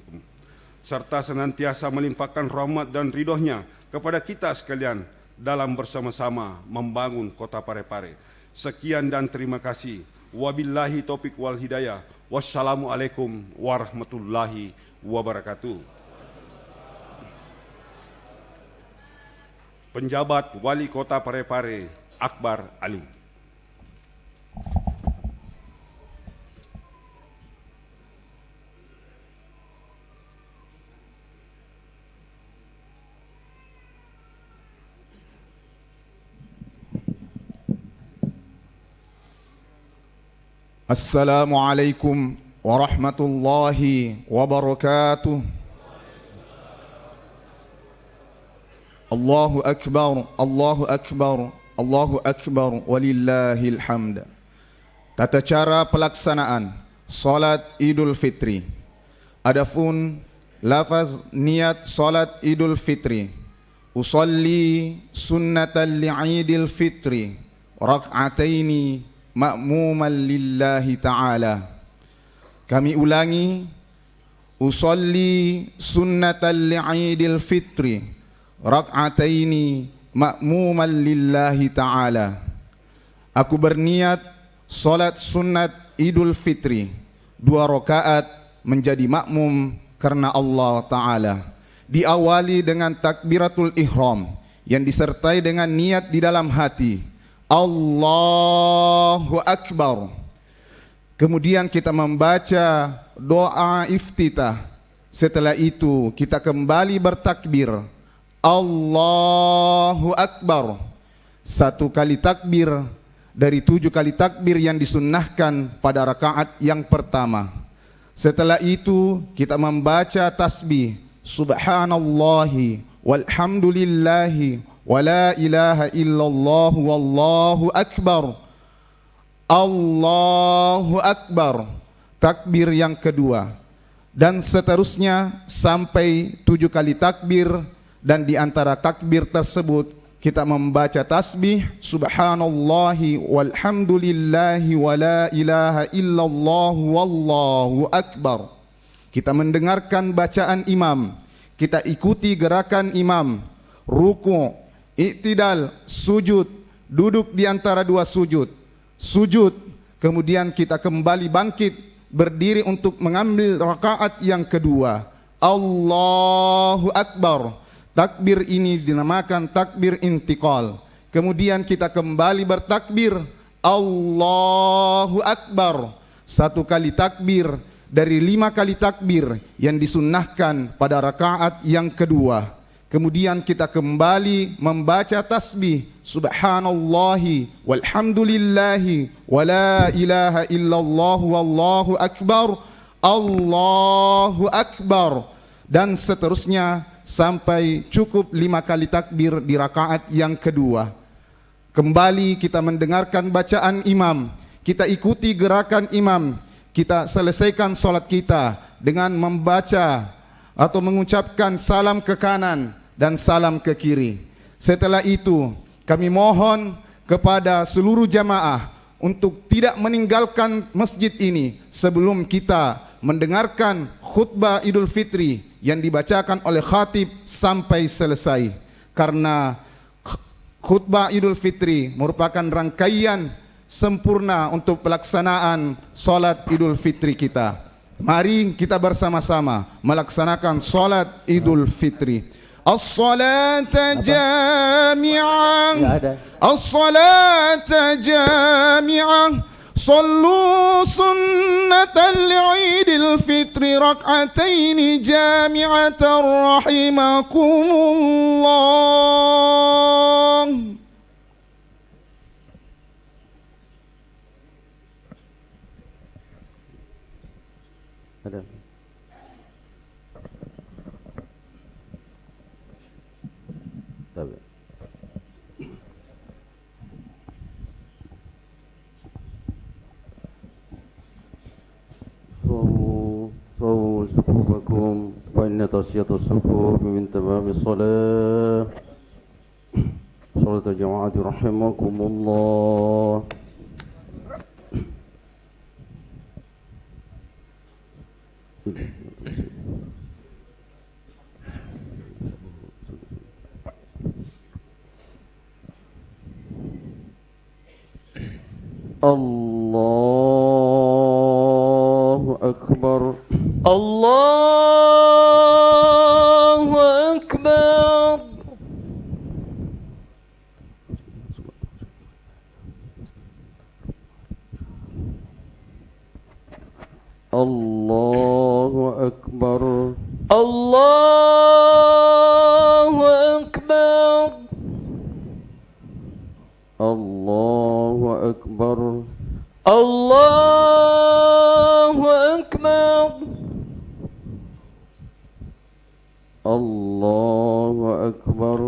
serta senantiasa melimpahkan rahmat dan ridhonya kepada kita sekalian dalam bersama-sama membangun Kota Parepare. Sekian dan terima kasih. Wabillahi taufiq wal hidayah. Wassalamualaikum warahmatullahi wabarakatuh. Penjabat Wali Kota Parepare, Akbar Ali. Assalamualaikum warahmatullahi wabarakatuh. Allahu Akbar, Allahu Akbar, Allahu Akbar, walillahil hamd. Tata cara pelaksanaan salat Idul Fitri. Adapun lafaz niat salat Idul Fitri, usalli sunnatan li'idil fitri rak'ataini ma'muman lillahi ta'ala. Kami ulangi, usalli sunnatan li'idil fitri rak'ataini ma'muman lillahi ta'ala. Aku berniat salat sunat Idul Fitri 2 rakaat menjadi makmum karena Allah Ta'ala. Diawali dengan takbiratul ihram yang disertai dengan niat di dalam hati, Allahu Akbar. Kemudian kita membaca doa iftitah. Setelah itu kita kembali bertakbir, Allahu Akbar. 1 kali takbir dari 7 kali takbir yang disunnahkan pada rakaat yang pertama. Setelah itu kita membaca tasbih Subhanallahi walhamdulillahi wa la ilaha illallah wallahu akbar. Allahu Akbar, takbir yang kedua, dan seterusnya sampai 7 kali takbir. Dan di antara takbir tersebut kita membaca tasbih Subhanallahi walhamdulillahi wa la ilaha illallah wallahu akbar. Kita mendengarkan bacaan imam, kita ikuti gerakan imam, ruku', i'tidal, sujud, duduk di antara 2 sujud, kemudian kita kembali bangkit berdiri untuk mengambil rakaat yang kedua. Allahu Akbar. Takbir ini dinamakan takbir intiqal. Kemudian kita kembali bertakbir Allahu Akbar. 1 kali takbir dari 5 kali takbir yang disunnahkan pada rakaat yang kedua. Kemudian kita kembali membaca tasbih Subhanallahi walhamdulillahi wa la ilaha illallah wallahu akbar. Allahu Akbar. Dan seterusnya sampai cukup 5 kali takbir di rakaat yang kedua. Kembali kita mendengarkan bacaan imam, kita ikuti gerakan imam, kita selesaikan salat kita dengan membaca atau mengucapkan salam ke kanan dan salam ke kiri. Setelah itu kami mohon kepada seluruh jamaah untuk tidak meninggalkan masjid ini sebelum kita mendengarkan khutbah Idul Fitri yang dibacakan oleh khatib sampai selesai. Karena khutbah Idul Fitri merupakan rangkaian sempurna untuk pelaksanaan salat Idul Fitri kita. Mari kita bersama-sama melaksanakan salat Idul Fitri. As-salata jami'ah, as-salata jami'ah, sallu sunnatan li'idil fitri rak'ataini jami'atan rahimakumullah. Ada. Tapi. صووا صفوفكم فإن تسية الصفوف من تمام الصلاة صلاة الجماعة رحمكم الله. Allahu Akbar. Allahu Akbar. Allahu Akbar. Allahu Akbar. Allahu Akbar. Allahu Akbar. Allahu Akbar.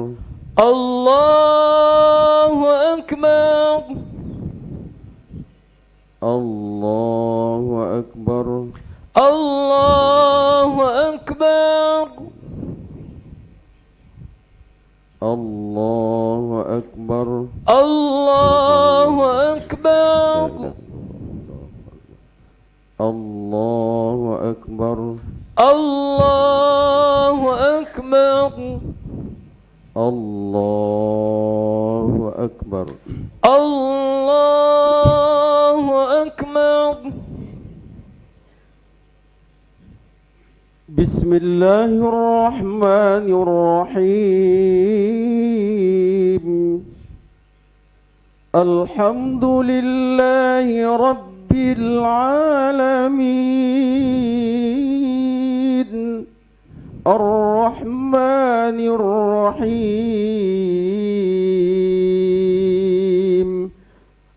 Allahu Akbar. Allahu Akbar. Allahu Akbar. Allahu Akbar. Allahu Akbar. Allahu Akbar. Allahu Akbar. Allahu Akbar. Allahu Akbar. Bismillahirrahmanirrahim. Alhamdulillahi Rabbil Alamin. Ar-Rahmanir Rahim.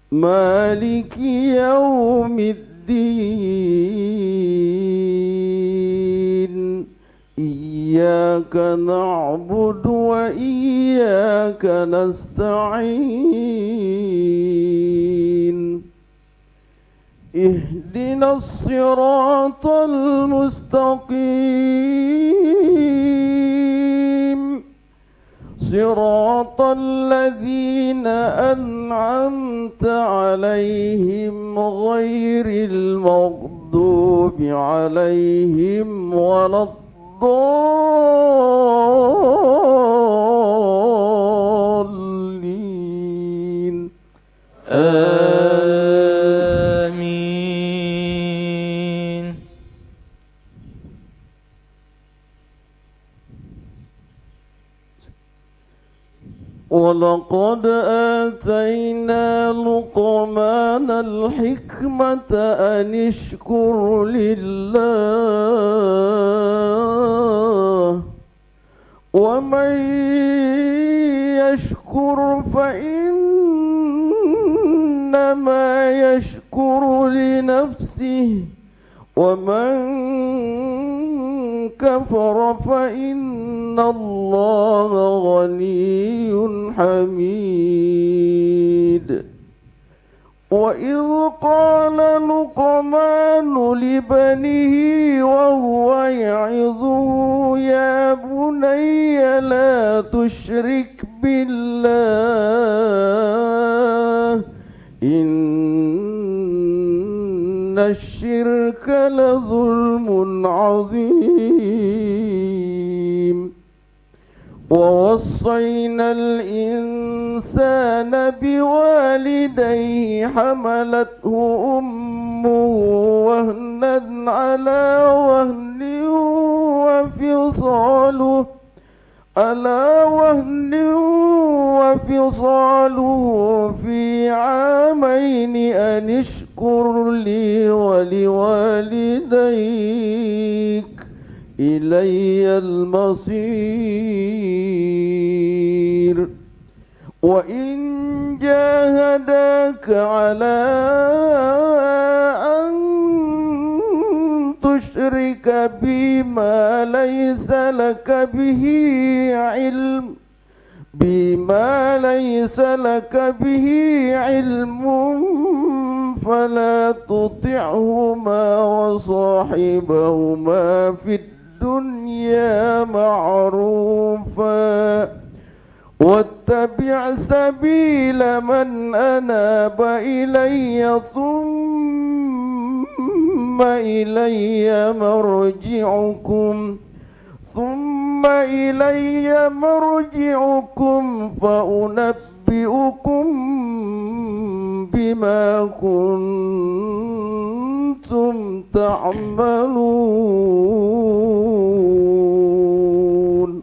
Maliki Yaumiddin. Iyyaka na'budu wa iyyaka nasta'in. Ihdinas siratal mustaqim. Siratal ladzina an'amta 'alaihim ghairil maghdubi 'alaihim waladdallin. Amin. ولقد آتينا لقمان الحكمة أن اشكر لله ومن يشكر فإنما يشكر لنفسه ومن كفر فإن الله غني حميد. وإذ قال لقمان لبنيه وهو يعظه يا بني لا تشرك بالله إن الشرك لظلم عظيم. ووصينا الإنسان بوالديه حملته أمه وهنا على وهن وفصاله في عامين أن اشكر لي ولوالديك إلي المصير وإن جاهداك على أن تشرك بما ليس لك به علم فلا تطعهما وصاحبهما في الدنيا معروفا واتبع سبيل من أناب إلي ثم إلي مرجعكم فأنبئكم بما كنتم تعملون.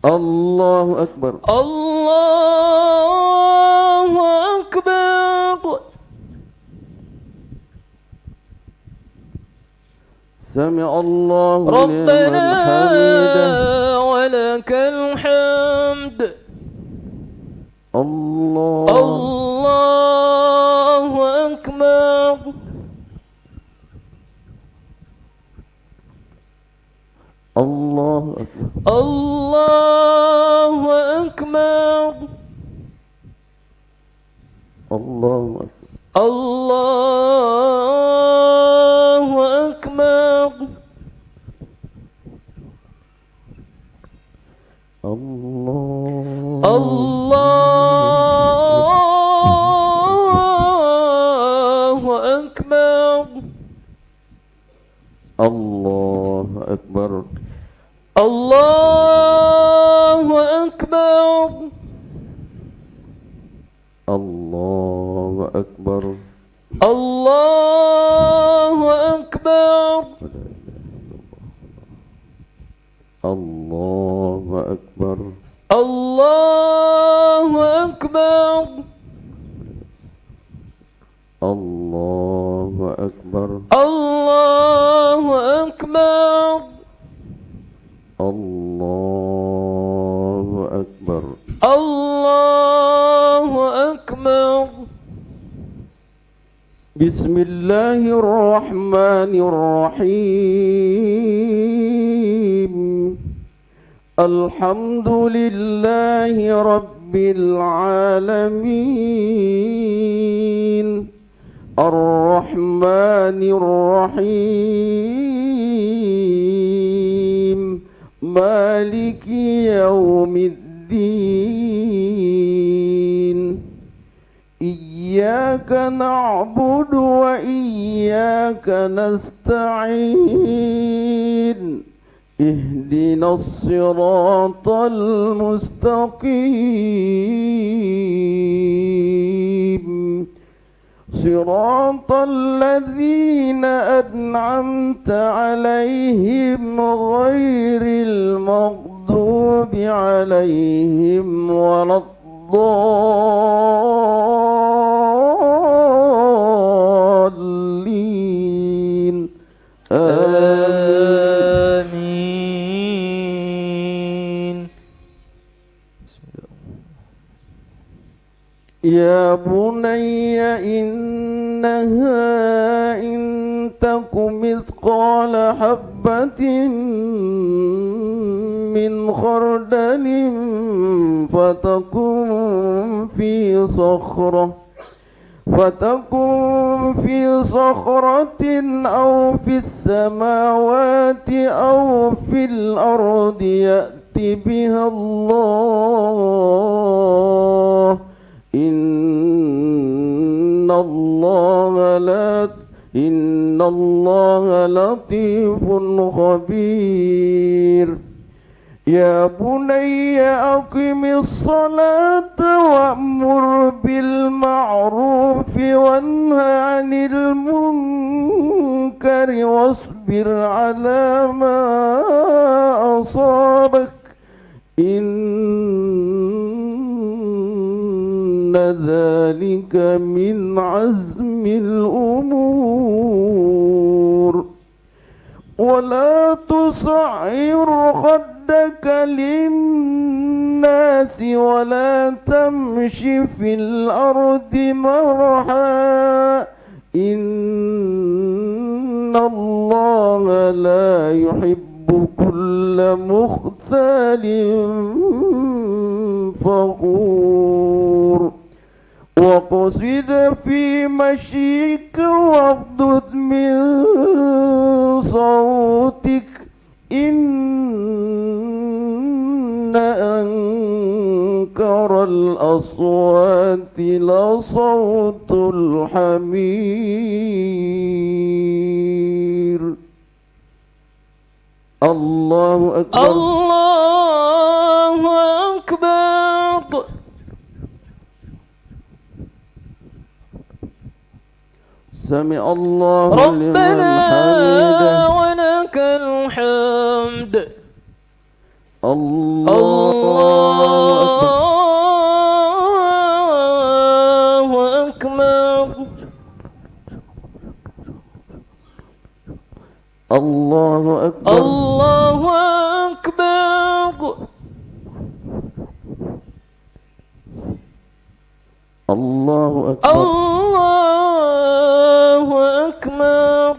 الله أكبر. الله أكبر. سمع الله لمن حمده ولك الحمد. الله أكبر. الله أكبر. الله أكبر. الله أكبر. الله أكبر. الله أكبر. الله أكبر. الله أكبر. الله أكبر. الله أكبر. الله أكبر. الله أكبر. الله أكبر. الله أكبر. الله أكبر. الله أكبر. بسم الله الرحمن الرحيم. الحمد لله رب العالمين الرحمن الرحيم مالك يوم الدين إياك نعبد وإياك نستعين اهدنا الصراط المستقيم صراط الذين أنعمت عليهم غير المغضوب عليهم ولا الضالين. يا بني إنها إن تك مثقال حبة من خردل فتكن في صخرة أو في السماوات أو في الأرض يأت بها الله إن الله لطيف خبير. يا بني أقم الصلاة وأمر بالمعروف وانه عن المنكر واصبر على ما أصابك إن ذلك من عزم الأمور ولا تصعر خدك للناس ولا تمش في الأرض مرحا إن الله لا يحب كل مختال فخور واقصد في مشيك واغضض من صوتك إن أنكر الأصوات لصوت الحمير الله أكبر الله أكبر سمع الله لمن ربنا حمده ولك الحمد الله أكبر الله أكبر الله أكبر الله أكبر الله أكبر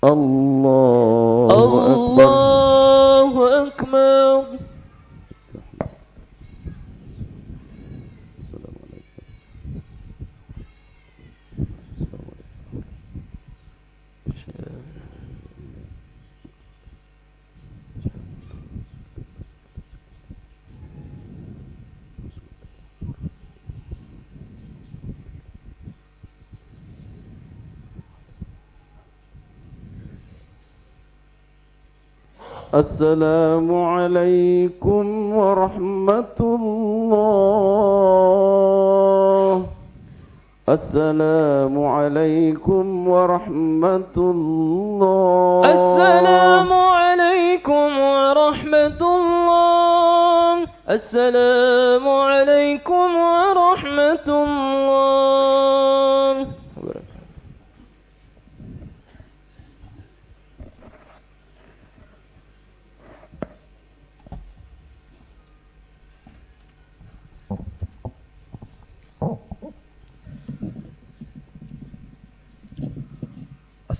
الله أكبر الله أكبر السلام عليكم ورحمة الله السلام عليكم ورحمة الله السلام عليكم ورحمة الله السلام عليكم ورحمة الله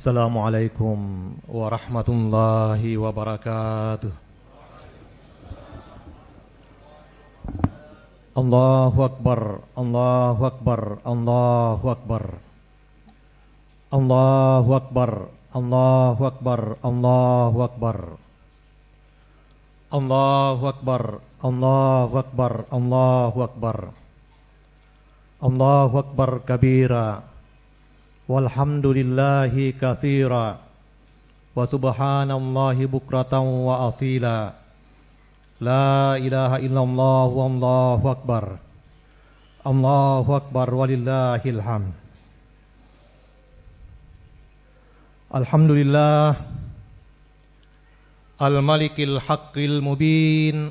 Assalamualaikum warahmatullahi wabarakatuh. Allahu Akbar, Allahu Akbar, Allahu Akbar. Allahu Akbar, Allahu Akbar, Allahu Akbar. Allahu Akbar, Allahu Akbar, Allahu Akbar. Allahu Akbar kabira. Walhamdulillahi katsira wa subhanallahi bukratan wa asila. La ilaha illallah wallahu akbar. Allahu akbar walillahil hamd. Alhamdulillah al-malikil haqqil mubin.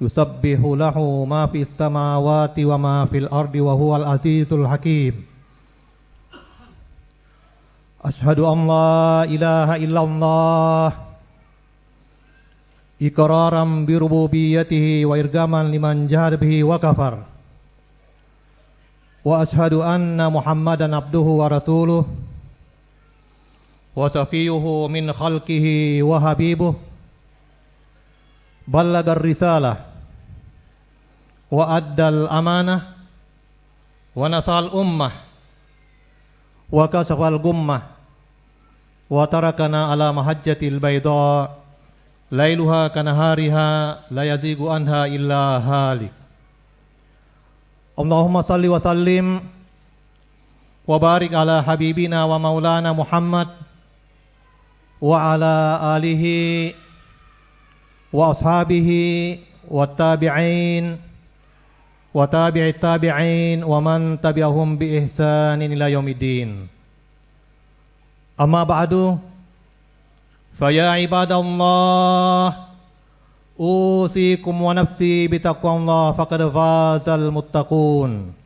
Yusabbihu lahu ma fis samawati wa ma fil ardi wa huwal azizul hakim. Ashhadu an la ilaha illallah iqraran bi rububiyyatihi wa irgaman liman jahada bihi wa kafar. Wa ashhadu anna Muhammadan abduhu wa rasuluh wa safiyuhu min khalqihi wa habibuh. Ballagar risalah wa addal amanah wa nasal ummah wa kasafal gummah wa tarakana ala mahajjatil bayda lailuha kanahariha la yazigu anha illa halik. Allahumma salli wa sallim وبارك على حبيبنا ومولانا محمد وعلى آله وأصحابه والتابعين وتابع التابعين ومن تبعهم بإحسان إلى يوم الدين. أما بعد فيا عباد الله أوصيكم ونفسي بتقوى الله فقد فاز المتقون.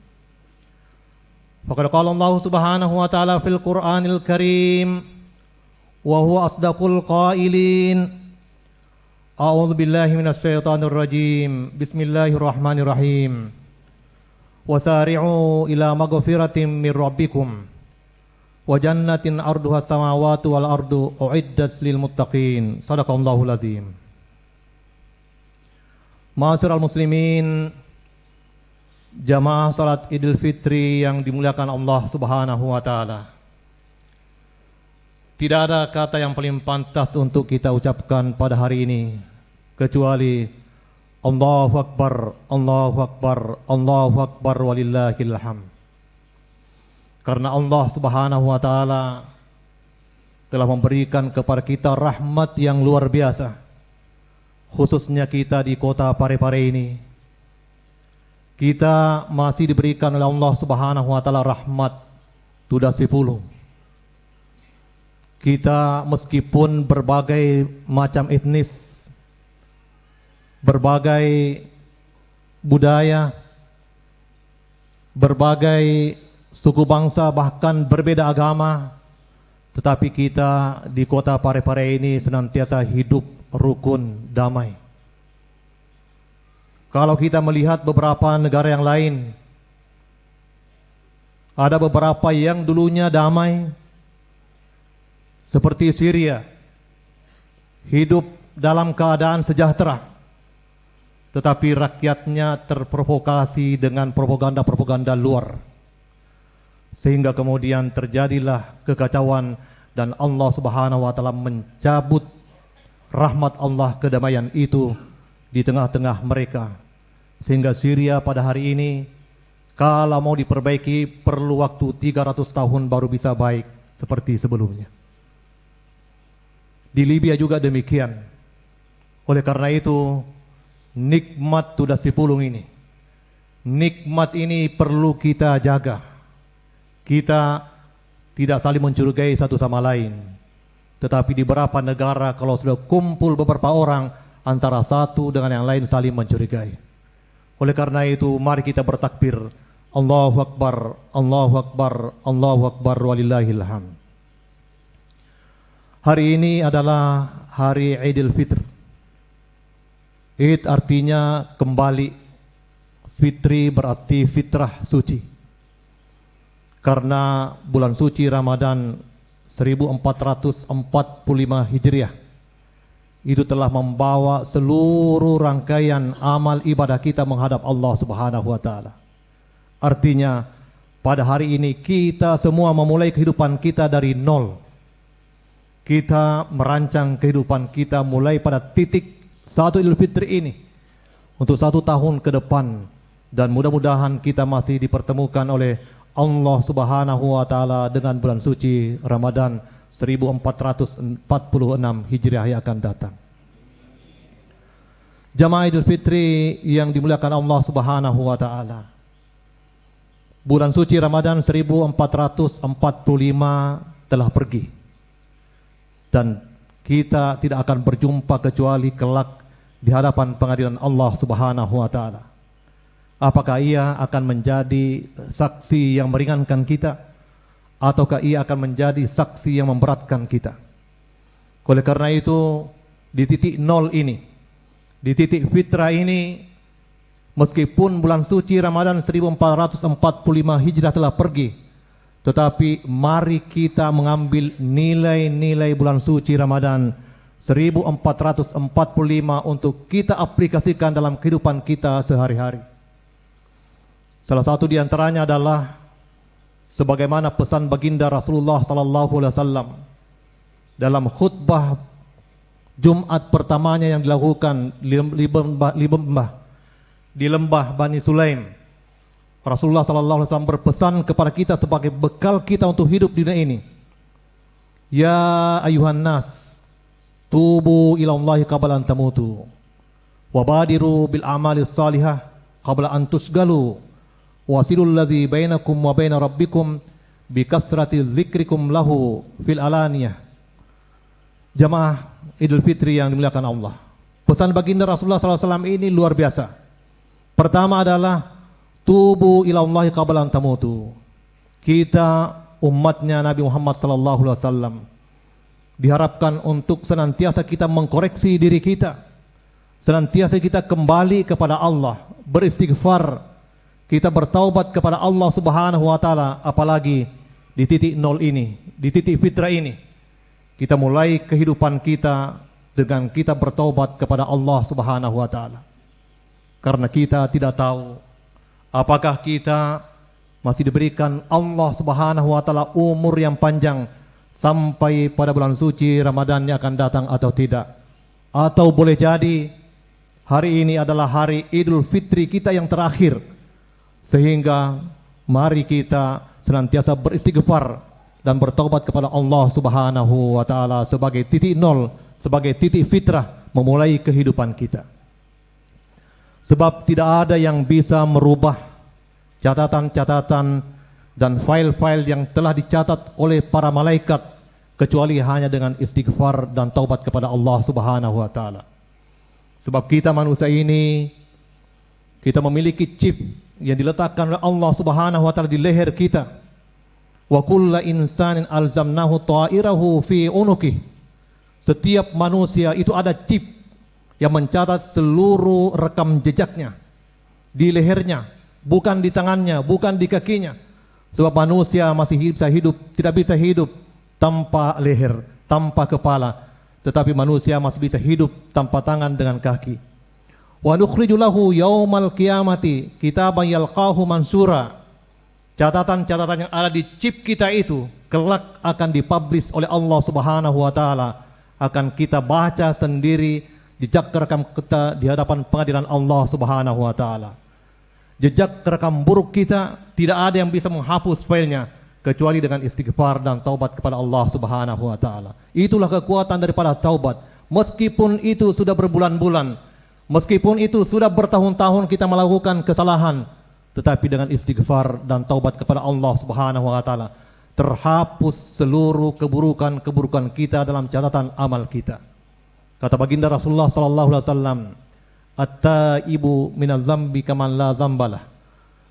فقد قال الله سبحانه وتعالى في القرآن الكريم وهو أصدق القائلين أعوذ بالله من الشيطان الرجيم بسم الله الرحمن الرحيم وسارعوا إلى مغفرة من ربكم وجنة أرضها السماوات والأرض أعدت للمتقين. صدق الله العظيم. Ma'asyiral muslimin, jamaah salat Idul Fitri yang dimuliakan Allah Subhanahu wa taala. Tidak ada kata yang paling pantas untuk kita ucapkan pada hari ini kecuali Allahu Akbar, Allahu Akbar, Allahu Akbar walillahil hamd. Karena Allah Subhanahu wa taala telah memberikan kepada kita rahmat yang luar biasa, khususnya kita di kota Parepare ini. Kita masih diberikan oleh Allah Subhanahu wa taala rahmat sudah 10. Kita meskipun berbagai macam etnis, berbagai budaya, berbagai suku bangsa, bahkan berbeda agama, tetapi kita di kota Parepare ini senantiasa hidup rukun, damai. Kalau kita melihat beberapa negara yang lain, ada beberapa yang dulunya damai, seperti Syria, hidup dalam keadaan sejahtera, tetapi rakyatnya terprovokasi dengan propaganda-propaganda luar, sehingga kemudian terjadilah kekacauan dan Allah Subhanahu wa taala mencabut rahmat Allah, kedamaian itu di tengah-tengah mereka. Sehingga Syria pada hari ini kalau mau diperbaiki perlu waktu 300 tahun baru bisa baik seperti sebelumnya. Di Libya juga demikian. Oleh karena itu nikmat sudah 10 ini, nikmat ini perlu kita jaga. Kita tidak saling mencurigai satu sama lain. Tetapi di beberapa negara kalau sudah kumpul beberapa orang, antara satu dengan yang lain saling mencurigai. Oleh karena itu mari kita bertakbir, Allahu Akbar, Allahu Akbar, Allahu Akbar walillahil hamd. Hari ini adalah hari Idul Fitr. Id artinya kembali, fitri berarti fitrah suci. Karena bulan suci Ramadan 1445 Hijriah itu telah membawa seluruh rangkaian amal ibadah kita menghadap Allah Subhanahu wa taala. Artinya pada hari ini kita semua memulai kehidupan kita dari nol. Kita merancang kehidupan kita mulai pada titik 1 Idul Fitri ini untuk 1 tahun ke depan, dan mudah-mudahan kita masih dipertemukan oleh Allah Subhanahu wa taala dengan bulan suci Ramadan 1446 Hijriah yang akan datang. Jamaah Idul Fitri yang dimuliakan Allah Subhanahu wa taala. Bulan suci Ramadan 1445 telah pergi. Dan kita tidak akan berjumpa kecuali kelak di hadapan pengadilan Allah Subhanahu wa taala. Apakah ia akan menjadi saksi yang meringankan kita, ataukah ia akan menjadi saksi yang memberatkan kita? Oleh karena itu di titik nol ini, di titik fitrah ini, meskipun bulan suci Ramadan 1445 Hijrah telah pergi, tetapi mari kita mengambil nilai-nilai bulan suci Ramadan 1445 untuk kita aplikasikan dalam kehidupan kita sehari-hari. Salah satu di antaranya adalah sebagaimana pesan baginda Rasulullah sallallahu alaihi wasallam dalam khutbah Jumat pertamanya yang dilakukan di lembah Bani Sulaim. Rasulullah sallallahu alaihi wasallam berpesan kepada kita sebagai bekal kita untuk hidup di dunia ini. Ya ayuhan nas, tubu ila Allahi qabla an tamutu. Wabadiru bil a'malis salihah qabla an tusgalu. Wasilul ladzi bainakum wa baina rabbikum bi kathrati dzikrikum lahu fil alaniyah. Jamaah Idul Fitri yang dimuliakan Allah. Pesan baginda Rasulullah SAW ini luar biasa. Pertama adalah tubu ila Allahi qabla an tamutu. Kita umatnya Nabi Muhammad SAW diharapkan untuk senantiasa kita mengkoreksi diri kita, senantiasa kita kembali kepada Allah, beristighfar, kita bertaubat kepada Allah Subhanahu wa taala, apalagi di titik nol ini, di titik fitrah ini. Kita mulai kehidupan kita dengan kita bertaubat kepada Allah Subhanahu wa taala. Karena kita tidak tahu apakah kita masih diberikan Allah Subhanahu wa taala umur yang panjang sampai pada bulan suci Ramadan yang akan datang atau tidak. Atau boleh jadi hari ini adalah hari Idul Fitri kita yang terakhir. Sehingga mari kita senantiasa beristighfar dan bertaubat kepada Allah Subhanahu wa taala sebagai titik nol, sebagai titik fitrah memulai kehidupan kita. Sebab tidak ada yang bisa merubah catatan-catatan dan file-file yang telah dicatat oleh para malaikat kecuali hanya dengan istighfar dan taubat kepada Allah Subhanahu wa taala. Sebab kita manusia ini, kita memiliki chip yang diletakkan oleh Allah Subhanahu wa taala di leher kita. Wa kullu insanin alzamnahu ta'irahu fi unuki. Setiap manusia itu ada chip yang mencatat seluruh rekam jejaknya di lehernya, bukan di tangannya, bukan di kakinya. Sebab manusia masih tidak bisa hidup tanpa leher, tanpa kepala, tetapi manusia masih bisa hidup tanpa tangan dengan kaki. Wa nukhriju lahu yaumal qiyamati kitaban yalqahu mansura. Catatan-catatan yang ada di chip kita itu kelak akan dipublish oleh Allah Subhanahu wa taala, akan kita baca sendiri jejak rekam kita di hadapan pengadilan Allah Subhanahu wa taala. Jejak rekam buruk kita tidak ada yang bisa menghapus filenya kecuali dengan istighfar dan taubat kepada Allah Subhanahu wa taala. Itulah kekuatan daripada taubat. Meskipun itu sudah berbulan-bulan, meskipun itu sudah bertahun-tahun kita melakukan kesalahan, tetapi dengan istighfar dan taubat kepada Allah Subhanahu wa taala terhapus seluruh keburukan-keburukan kita dalam catatan amal kita. Kata baginda Rasulullah sallallahu alaihi wasallam, "At-taibu minaz zambi kaman la zambalah."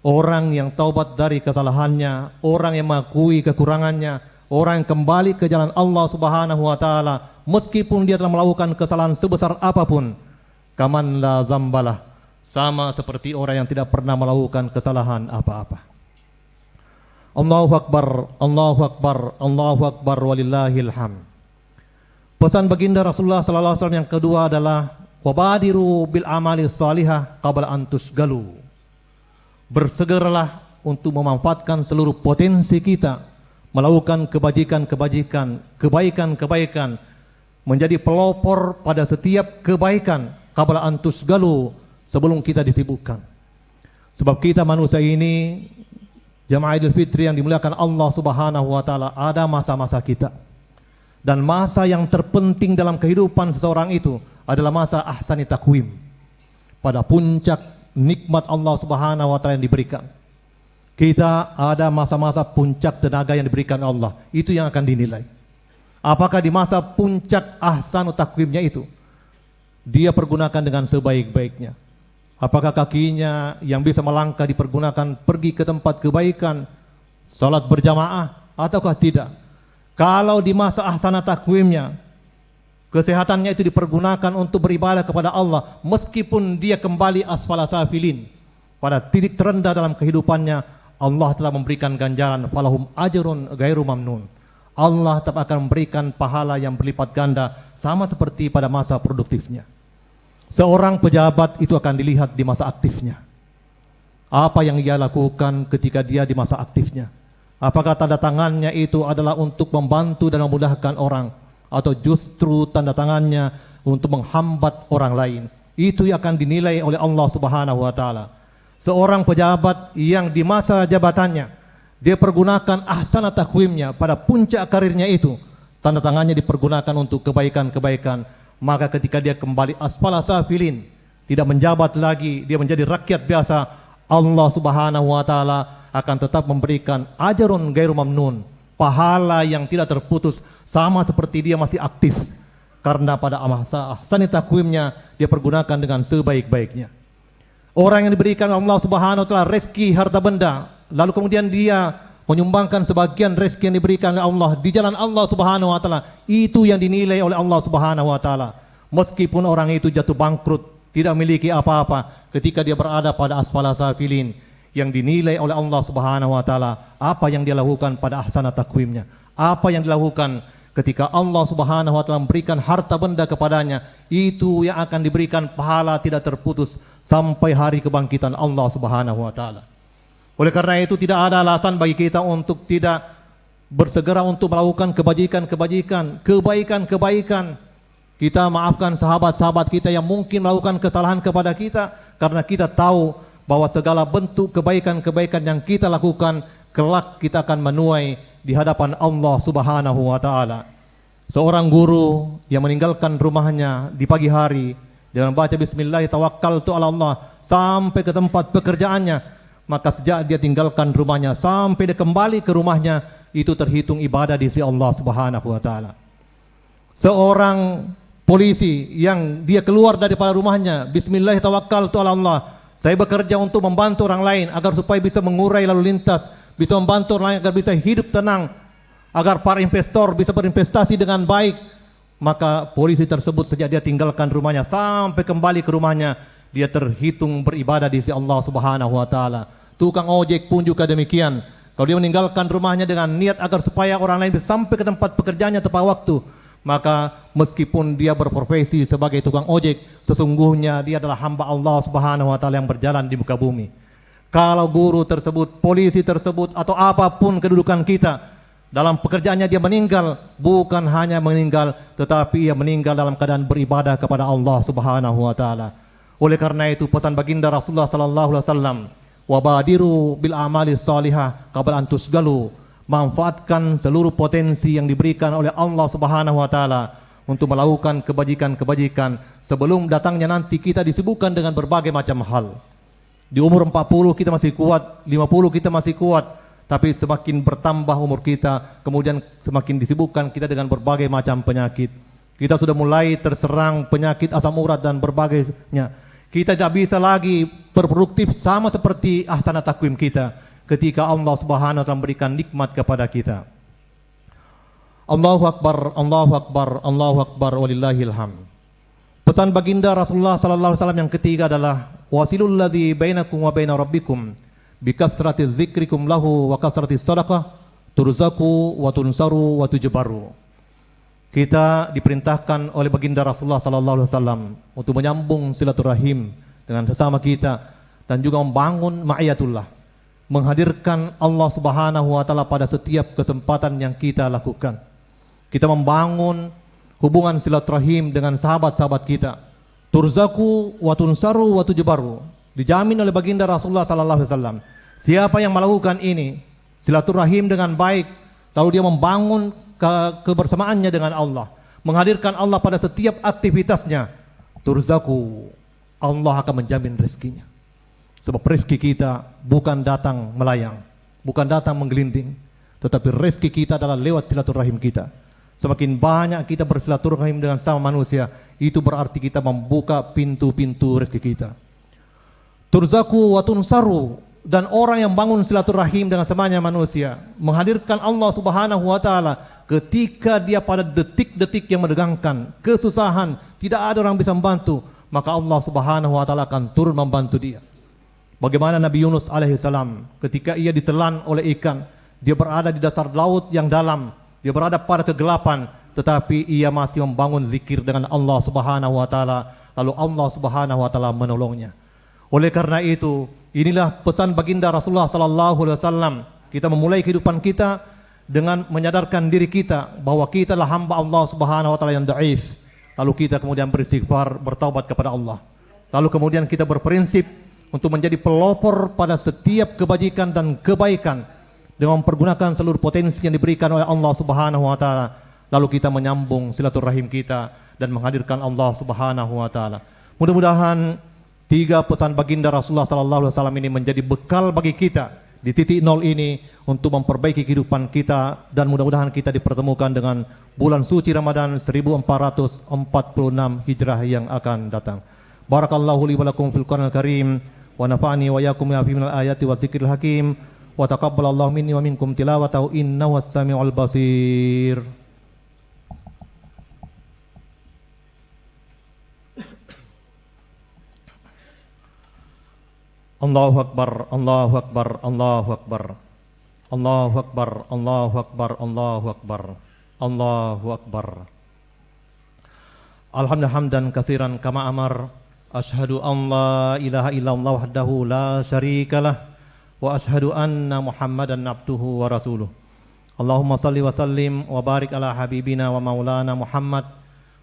Orang yang taubat dari kesalahannya, orang yang mengakui kekurangannya, orang yang kembali ke jalan Allah Subhanahu wa taala meskipun dia telah melakukan kesalahan sebesar apapun, kaman la zambalah, sama seperti orang yang tidak pernah melakukan kesalahan apa-apa. Allahu Akbar, Allahu Akbar, Allahu Akbar walillahil hamd. Pesan baginda Rasulullah sallallahu alaihi wasallam yang kedua adalah wabadiru bil amali salihah qabla an tusgalu. Bersegeralah untuk memanfaatkan seluruh potensi kita, melakukan kebajikan-kebajikan, kebaikan-kebaikan, menjadi pelopor pada setiap kebaikan qabla an tusgalu, sebelum kita disibukkan. Sebab kita manusia ini, jamaah Idul Fitri yang dimuliakan Allah Subhanahu wa taala, ada masa-masa kita. Dan masa yang terpenting dalam kehidupan seseorang itu adalah masa ahsani taqwim. Pada puncak nikmat Allah Subhanahu wa taala yang diberikan. Kita ada masa-masa puncak tenaga yang diberikan Allah. Itu yang akan dinilai. Apakah di masa puncak ahsanu taqwimnya itu dia pergunakan dengan sebaik-baiknya? Apakah kakinya yang bisa melangkah dipergunakan pergi ke tempat kebaikan, salat berjamaah, ataukah tidak? Kalau di masa ahsana takwimnya, kesehatannya itu dipergunakan untuk beribadah kepada Allah, meskipun dia kembali asfala safilin, pada titik terendah dalam kehidupannya, Allah telah memberikan ganjaran, falahum ajrun ghairu mamnun. Allah tetap akan memberikan pahala yang berlipat ganda, sama seperti pada masa produktifnya. Seorang pejabat itu akan dilihat di masa aktifnya. Apa yang ia lakukan ketika dia di masa aktifnya? Apakah tanda tangannya itu adalah untuk membantu dan memudahkan orang, atau justru tanda tangannya untuk menghambat orang lain? Itu yang akan dinilai oleh Allah Subhanahu wa taala. seorang pejabat yang di masa jabatannya dia pergunakan ahsana takwimnya pada puncak karirnya itu, tanda tangannya dipergunakan untuk kebaikan-kebaikan, maka ketika dia kembali asfala safilin, tidak menjabat lagi, dia menjadi rakyat biasa, Allah Subhanahu wa taala akan tetap memberikan ajrun ghairu mamnun, pahala yang tidak terputus, sama seperti dia masih aktif, karena pada masa ahsani takwimnya dia pergunakan dengan sebaik-baiknya. Orang yang diberikan Allah Subhanahu wa taala rezeki harta benda, lalu kemudian dia menyumbangkan sebagian rezeki yang diberikan oleh Allah di jalan Allah Subhanahu wa taala, itu yang dinilai oleh Allah Subhanahu wa taala. Meskipun orang itu jatuh bangkrut, tidak memiliki apa-apa, ketika dia berada pada asfala safilin, yang dinilai oleh Allah Subhanahu wa taala apa yang dia lakukan pada ahsana takwimnya, apa yang dilakukan ketika Allah Subhanahu wa taala memberikan harta benda kepadanya, itu yang akan diberikan pahala tidak terputus sampai hari kebangkitan Allah Subhanahu wa taala. Oleh karena itu tidak ada alasan bagi kita untuk tidak bersegera untuk melakukan kebajikan-kebajikan, kebaikan-kebaikan. Kita maafkan sahabat-sahabat kita yang mungkin melakukan kesalahan kepada kita, karena kita tahu bahwa segala bentuk kebaikan-kebaikan yang kita lakukan kelak kita akan menuai di hadapan Allah Subhanahu wa taala. Seorang guru yang meninggalkan rumahnya di pagi hari dengan baca bismillah tawakkaltu ala Allah sampai ke tempat pekerjaannya, maka sejak dia tinggalkan rumahnya sampai dia kembali ke rumahnya, itu terhitung ibadah di sisi Allah Subhanahu wa taala. Seorang polisi yang dia keluar daripada rumahnya, bismillah tawakkaltu ala Allah, saya bekerja untuk membantu orang lain agar supaya bisa mengurai lalu lintas, bisa membantu orang lain agar bisa hidup tenang, agar para investor bisa berinvestasi dengan baik, maka polisi tersebut sejak dia tinggalkan rumahnya sampai kembali ke rumahnya, dia terhitung beribadah di sisi Allah Subhanahu wa taala. Tukang ojek pun juga demikian. Kalau dia meninggalkan rumahnya dengan niat agar supaya orang lain bisa sampai ke tempat pekerjaannya tepat waktu, maka meskipun dia berprofesi sebagai tukang ojek, sesungguhnya dia adalah hamba Allah Subhanahu wa taala yang berjalan di muka bumi. Kalau guru tersebut, polisi tersebut, atau apapun kedudukan kita, dalam pekerjaannya dia meninggal, bukan hanya meninggal, tetapi ia meninggal dalam keadaan beribadah kepada Allah Subhanahu wa taala. Oleh karena itu pesan baginda Rasulullah sallallahu alaihi wasallam, wabadiru bil amali salihah qabla an tusgalu, manfaatkan seluruh potensi yang diberikan oleh Allah Subhanahu wa taala untuk melakukan kebajikan-kebajikan sebelum datangnya nanti kita disibukkan dengan berbagai macam hal. Di umur 40 kita masih kuat, 50 kita masih kuat, tapi semakin bertambah umur kita, kemudian semakin disibukkan kita dengan berbagai macam penyakit. Kita sudah mulai terserang penyakit asam urat dan berbagai-nya. Kita tidak bisa lagi berproduktif sama seperti ahsana takwim kita ketika Allah Subhanahu wa taala memberikan nikmat kepada kita. Allahu akbar, Allahu akbar, Allahu akbar walillahil hamd. Pesan baginda Rasulullah sallallahu alaihi wasallam yang ketiga adalah wasilul ladzi bainakum wa baina rabbikum bikathrati dzikrikum lahu wa kasrati sadaqah turzaku wa tunsaru wa tujbaru. Kita diperintahkan oleh baginda Rasulullah sallallahu alaihi wasallam untuk menyambung silaturahim dengan sesama kita dan juga membangun ma'iyatullah, menghadirkan Allah Subhanahu wa taala pada setiap kesempatan yang kita lakukan. Kita membangun hubungan silaturahim dengan sahabat-sahabat kita. Turzaku wa tunsaru wa tujbaru. Dijamin oleh baginda Rasulullah sallallahu alaihi wasallam, siapa yang melakukan ini, silaturahim dengan baik, lalu dia membangun kebersamaannya dengan Allah, menghadirkan Allah pada setiap aktivitasnya, turzaku, Allah akan menjamin rezekinya. Sebab rezeki kita bukan datang melayang, bukan datang menggelinding, tetapi rezeki kita adalah lewat silaturahim kita. Semakin banyak kita bersilaturahim dengan sama manusia, itu berarti kita membuka pintu-pintu rezeki kita. Turzaku wa tunsaru, dan orang yang bangun silaturahim dengan semuanya manusia, menghadirkan Allah Subhanahu wa taala ketika dia pada detik-detik yang menegangkan, kesusahan, tidak ada orang bisa membantu, maka Allah Subhanahu wa taala akan turun membantu dia. Bagaimana Nabi Yunus alaihissalam ketika ia ditelan oleh ikan, dia berada di dasar laut yang dalam, dia berada pada kegelapan, tetapi ia masih membangun zikir dengan Allah Subhanahu wa taala, lalu Allah Subhanahu wa taala menolongnya. Oleh karena itu, inilah pesan baginda Rasulullah sallallahu alaihi wasallam. Kita memulai kehidupan kita dengan menyadarkan diri kita bahwa kita adalah hamba Allah Subhanahu wa taala yang dhaif. Lalu kita kemudian beristighfar, bertaubat kepada Allah. Lalu kemudian kita berprinsip untuk menjadi pelopor pada setiap kebajikan dan kebaikan dengan mempergunakan seluruh potensi yang diberikan oleh Allah Subhanahu wa taala. Lalu kita menyambung silaturahim kita dan menghadirkan Allah Subhanahu wa taala. Mudah-mudahan 3 pesan baginda Rasulullah sallallahu alaihi wasallam ini menjadi bekal bagi kita di titik nol ini untuk memperbaiki kehidupan kita, dan mudah-mudahan kita dipertemukan dengan bulan suci Ramadan 1446 Hijrah yang akan datang. Barakallahu li wa lakum fil Qur'anil Karim wa nafa'ani wa iyyakum bi minal ayati wa dzikril hakim wa taqabbalallahu minni wa minkum tilawatahu innahu was-sami'ul basir. Allahu Akbar, Allahu Akbar, Allahu Akbar. Allahu Akbar, Allahu Akbar, Allahu Akbar. Allahu Akbar. Alhamdulillah hamdan katsiran kama amar. Asyhadu an la ilaha illallah wahdahu la syarikalah wa asyhadu anna Muhammadan abduhu wa rasuluh. Allahumma salli wa sallim wa barik ala habibina wa maulana Muhammad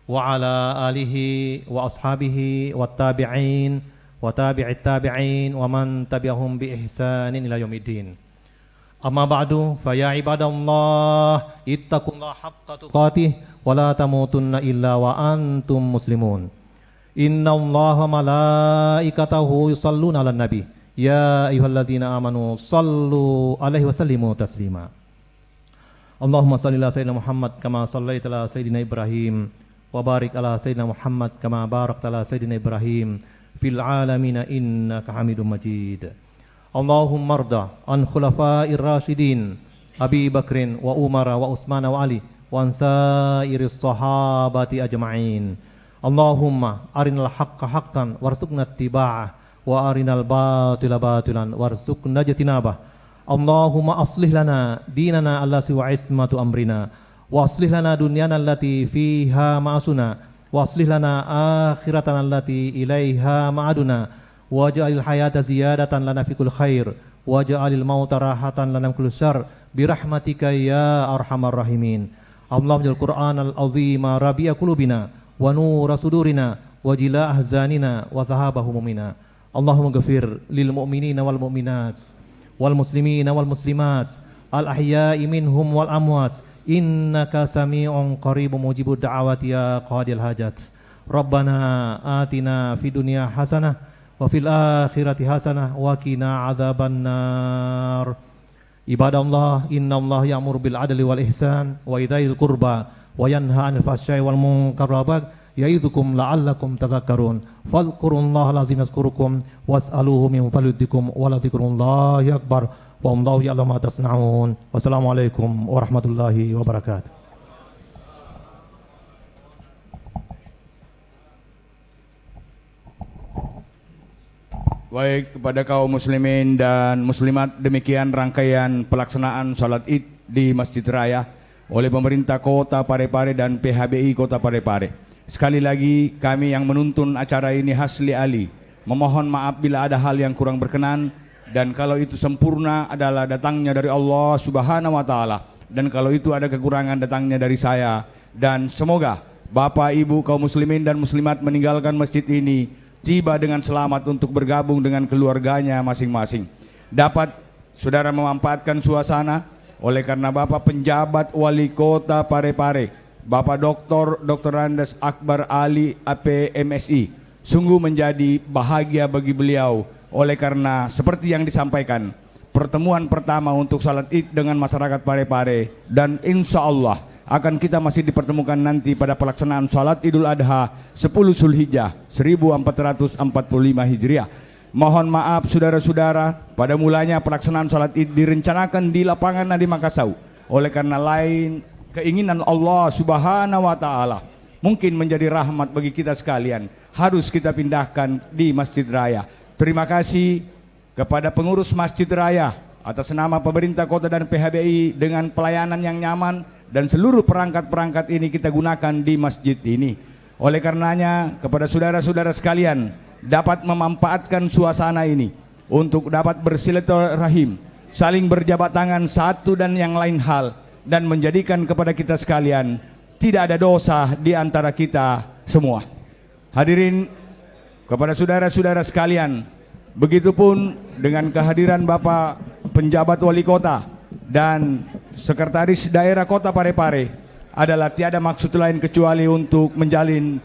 wa ala alihi wa ashabihi wa tabi'in wa tabi'it tabi'in wa man tabi'ahum bi ihsanin ila yaumiddin. Amma ba'du, fa ya ibadallah ittaqullaha haqqa tuqatih wa la tamutunna illa wa antum muslimun. Innallaha malaikatahu yusalluna 'alan nabi ya ayyuhalladzina amanu sallu alaihi wa sallimu taslima. Allahumma salli ala sayyidina Muhammad kama sallaita ala sayyidina Ibrahim wa barik ala sayyidina Muhammad kama barakta ala sayyidina Ibrahim fil alamina innaka Hamidum Majid. Allahumma arda an khulafa'ir rasyidin Abi Bakrin wa Umar wa Utsman wa Ali wa an sairis sahabati ajma'in. Allahumma arinal haqqa haqqan warzuqna ittiba'ah wa arinal batila batilan warzuqna ijtinabah. Allahumma aslih lana dinana allati wa ismatu amrina wa aslih lana dunyana allati fiha ma'asuna wa aslih lana akhiratana allati ilaiha ma'aduna waj'alil hayata ziyadatan lana fi kulli khair waj'alil mauta rahatan lana min kulli syarr birahmatika ya arhamar rahimin. Allahumma ja'al Qur'anal azima rabi'a qulubina wa nura sudurina wa jila ahzanina wa zahaba humumina. Allahumma ghfir lil mu'minina wal mu'minat wal muslimina wal muslimat al ahya'i minhum wal amwat innaka sami'un qaribun mujibud da'awati ya qadil hajat. Rabbana atina fid dunya hasanah wa fil akhirati hasanah wa qina adzabannar. Ibadallah, innallaha ya'muru bil adli wal ihsan wa idza'il qurba wa yanha 'anil fahsya'i wal munkari wal baghi ya'idzukum la'allakum tadhakkarun. Fadhkurullaha al-'azim yazkurukum was'aluhu min fadlikum wa la dzikrullahi akbar. Wallahu ya'lamu ma tasna'un. Wassalamualaikum warahmatullahi wabarakatuh. Baik, kepada kaum muslimin dan muslimat, demikian rangkaian pelaksanaan salat Id di Masjid Raya oleh pemerintah Kota Parepare dan PHBI Kota Parepare. Sekali lagi kami yang menuntun acara ini Hasli Ali memohon maaf bila ada hal yang kurang berkenan, dan kalau itu sempurna adalah datangnya dari Allah Subhanahu wa taala, dan kalau itu ada kekurangan datangnya dari saya. Dan semoga Bapak Ibu kaum muslimin dan muslimat meninggalkan masjid ini tiba dengan selamat untuk bergabung dengan keluarganya masing-masing. Dapat saudara memanfaatkan suasana oleh karena Bapak penjabat Wali Kota Parepare, Bapak Dr. Andes Akbar Ali APMSI, sungguh menjadi bahagia bagi beliau oleh karena seperti yang disampaikan, pertemuan pertama untuk salat Id dengan masyarakat Parepare, dan insya Allah akan kita masih dipertemukan nanti pada pelaksanaan salat Idul Adha 10 Zulhijjah 1445 Hijriah. Mohon maaf saudara-saudara, pada mulanya pelaksanaan salat Id direncanakan di lapangan Nadi Makassau. Oleh karena lain keinginan Allah Subhanahu wa taala mungkin menjadi rahmat bagi kita sekalian, harus kita pindahkan di Masjid Raya. Terima kasih kepada pengurus Masjid Raya atas nama pemerintah kota dan PHBI dengan pelayanan yang nyaman, dan seluruh perangkat-perangkat ini kita gunakan di masjid ini. Oleh karenanya kepada saudara-saudara sekalian, dapat memanfaatkan suasana ini untuk dapat bersilaturahim, saling berjabat tangan satu dan yang lain hal, dan menjadikan kepada kita sekalian tidak ada dosa di antara kita semua. Hadirin, kepada saudara-saudara sekalian, Begitupun dengan kehadiran Bapak penjabat wali kota dan sekretaris daerah Kota Parepare adalah tiada maksud lain kecuali untuk menjalin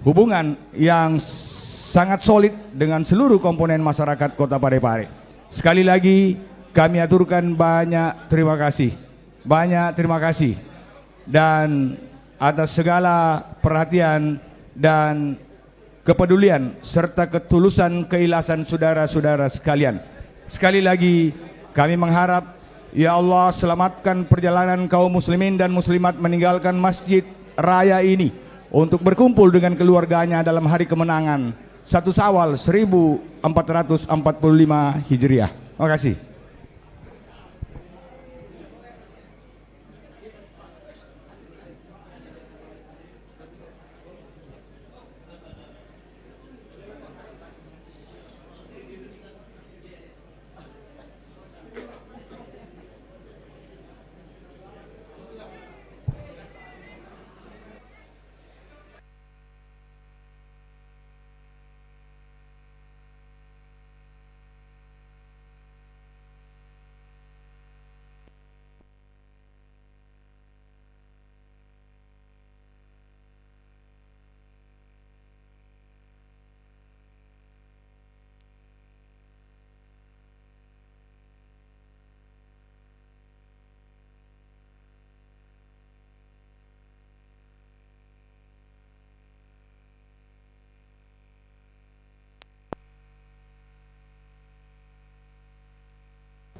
hubungan yang sangat solid dengan seluruh komponen masyarakat Kota Parepare. Sekali lagi kami aturkan banyak terima kasih dan atas segala perhatian dan kepedulian serta ketulusan keikhlasan saudara-saudara sekalian. Sekali lagi kami mengharap ya Allah selamatkan perjalanan kaum muslimin dan muslimat meninggalkan masjid raya ini untuk berkumpul dengan keluarganya dalam hari kemenangan 1 Syawal 1445 Hijriah. Terima kasih.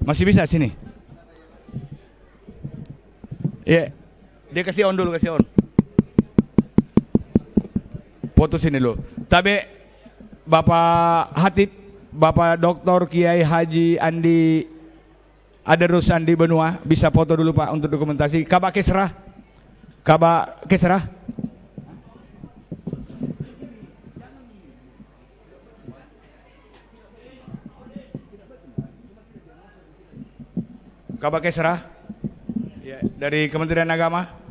Masih bisa sini? Ya, dia kasih on dulu, kasih on. Foto sini dulu. Tapi Bapak Hatib, Bapak Dr. Kiai Haji Andi Adarus Andi Benua bisa foto dulu Pak untuk dokumentasi. Kabak Kesrah, Kabak Kesrah. Kabak Kesrah ya, dari Kementerian Agama.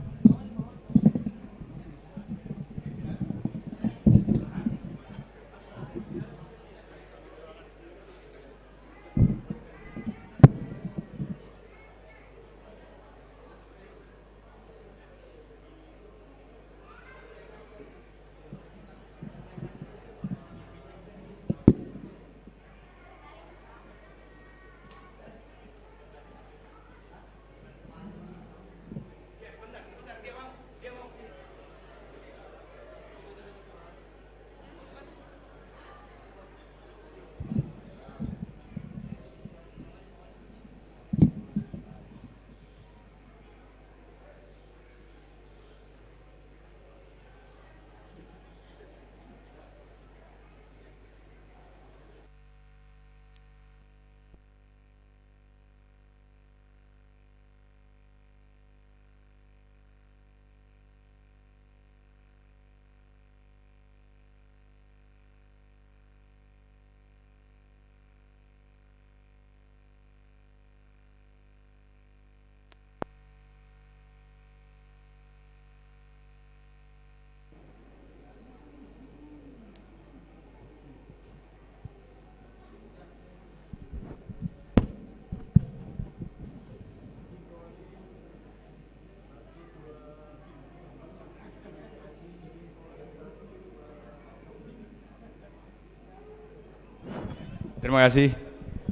Terima kasih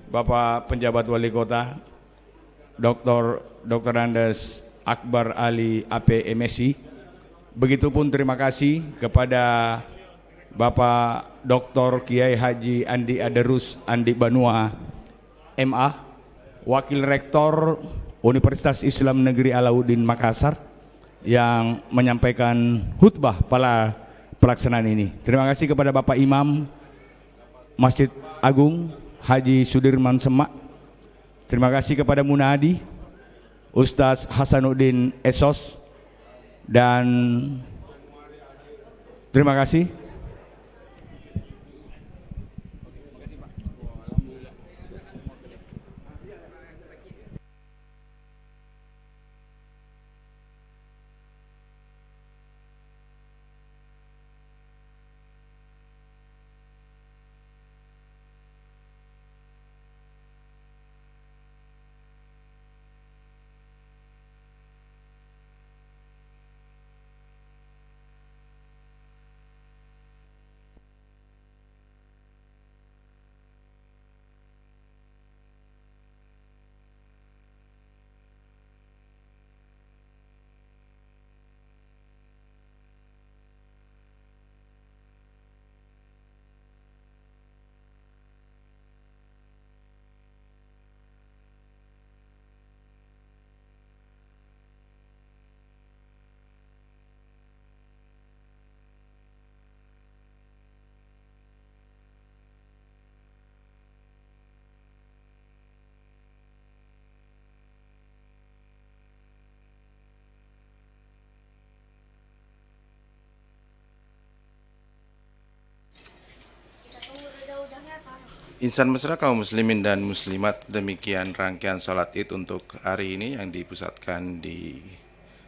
Bapak Penjabat Wali Kota Dr. Andes Akbar Ali AP MSI. Begitupun terima kasih kepada Bapak Dr. Kiai Haji Andi Adarus Andi Banua MA, Wakil Rektor Universitas Islam Negeri Alauddin Makassar yang menyampaikan khutbah pada pelaksanaan ini. Terima kasih kepada Bapak Imam Masjid Agung Haji Sudirman Semak. Terima kasih kepada Munadi Ustadz Hasanuddin Esos, dan terima kasih Insan mesra kaum muslimin dan muslimat, demikian rangkaian sholat id untuk hari ini yang dipusatkan di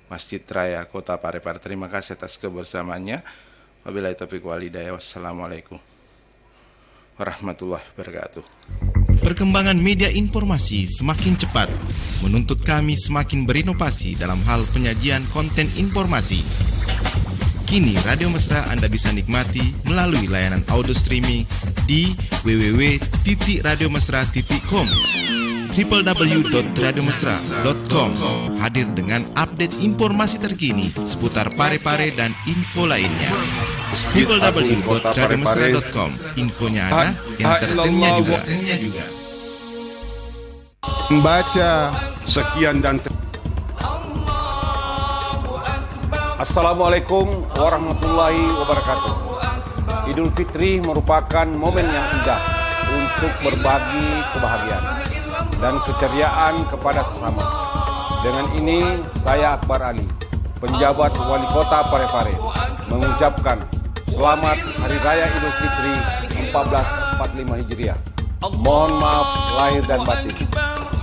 Masjid Raya Kota Parepare. Terima kasih atas kebersamaannya. Wabillahi taufiq wal hidayah. Wassalamualaikum warahmatullahi wabarakatuh. Perkembangan media informasi semakin cepat, menuntut kami semakin berinovasi dalam hal penyajian konten informasi. Kini Radio Mesra Anda bisa nikmati melalui layanan audio streaming di www.radiomesra.com, www.radiomesra.com, hadir dengan update informasi terkini seputar Parepare dan info lainnya. www.radiomesra.com, infonya ada, entertainnya juga. Membaca sekian dan Assalamualaikum warahmatullahi wabarakatuh. Idul Fitri merupakan momen yang indah untuk berbagi kebahagiaan dan keceriaan kepada sesama. Dengan ini, saya Akbar Ali, penjabat Wali Kota Parepare, mengucapkan selamat Hari Raya Idul Fitri 1445 Hijriah. Mohon maaf lahir dan batin.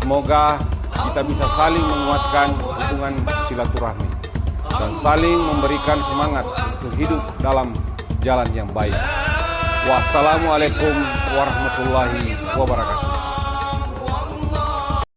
Semoga kita bisa saling menguatkan hubungan silaturahmi dan saling memberikan semangat untuk hidup dalam jalan yang baik. Wassalamualaikum warahmatullahi wabarakatuh.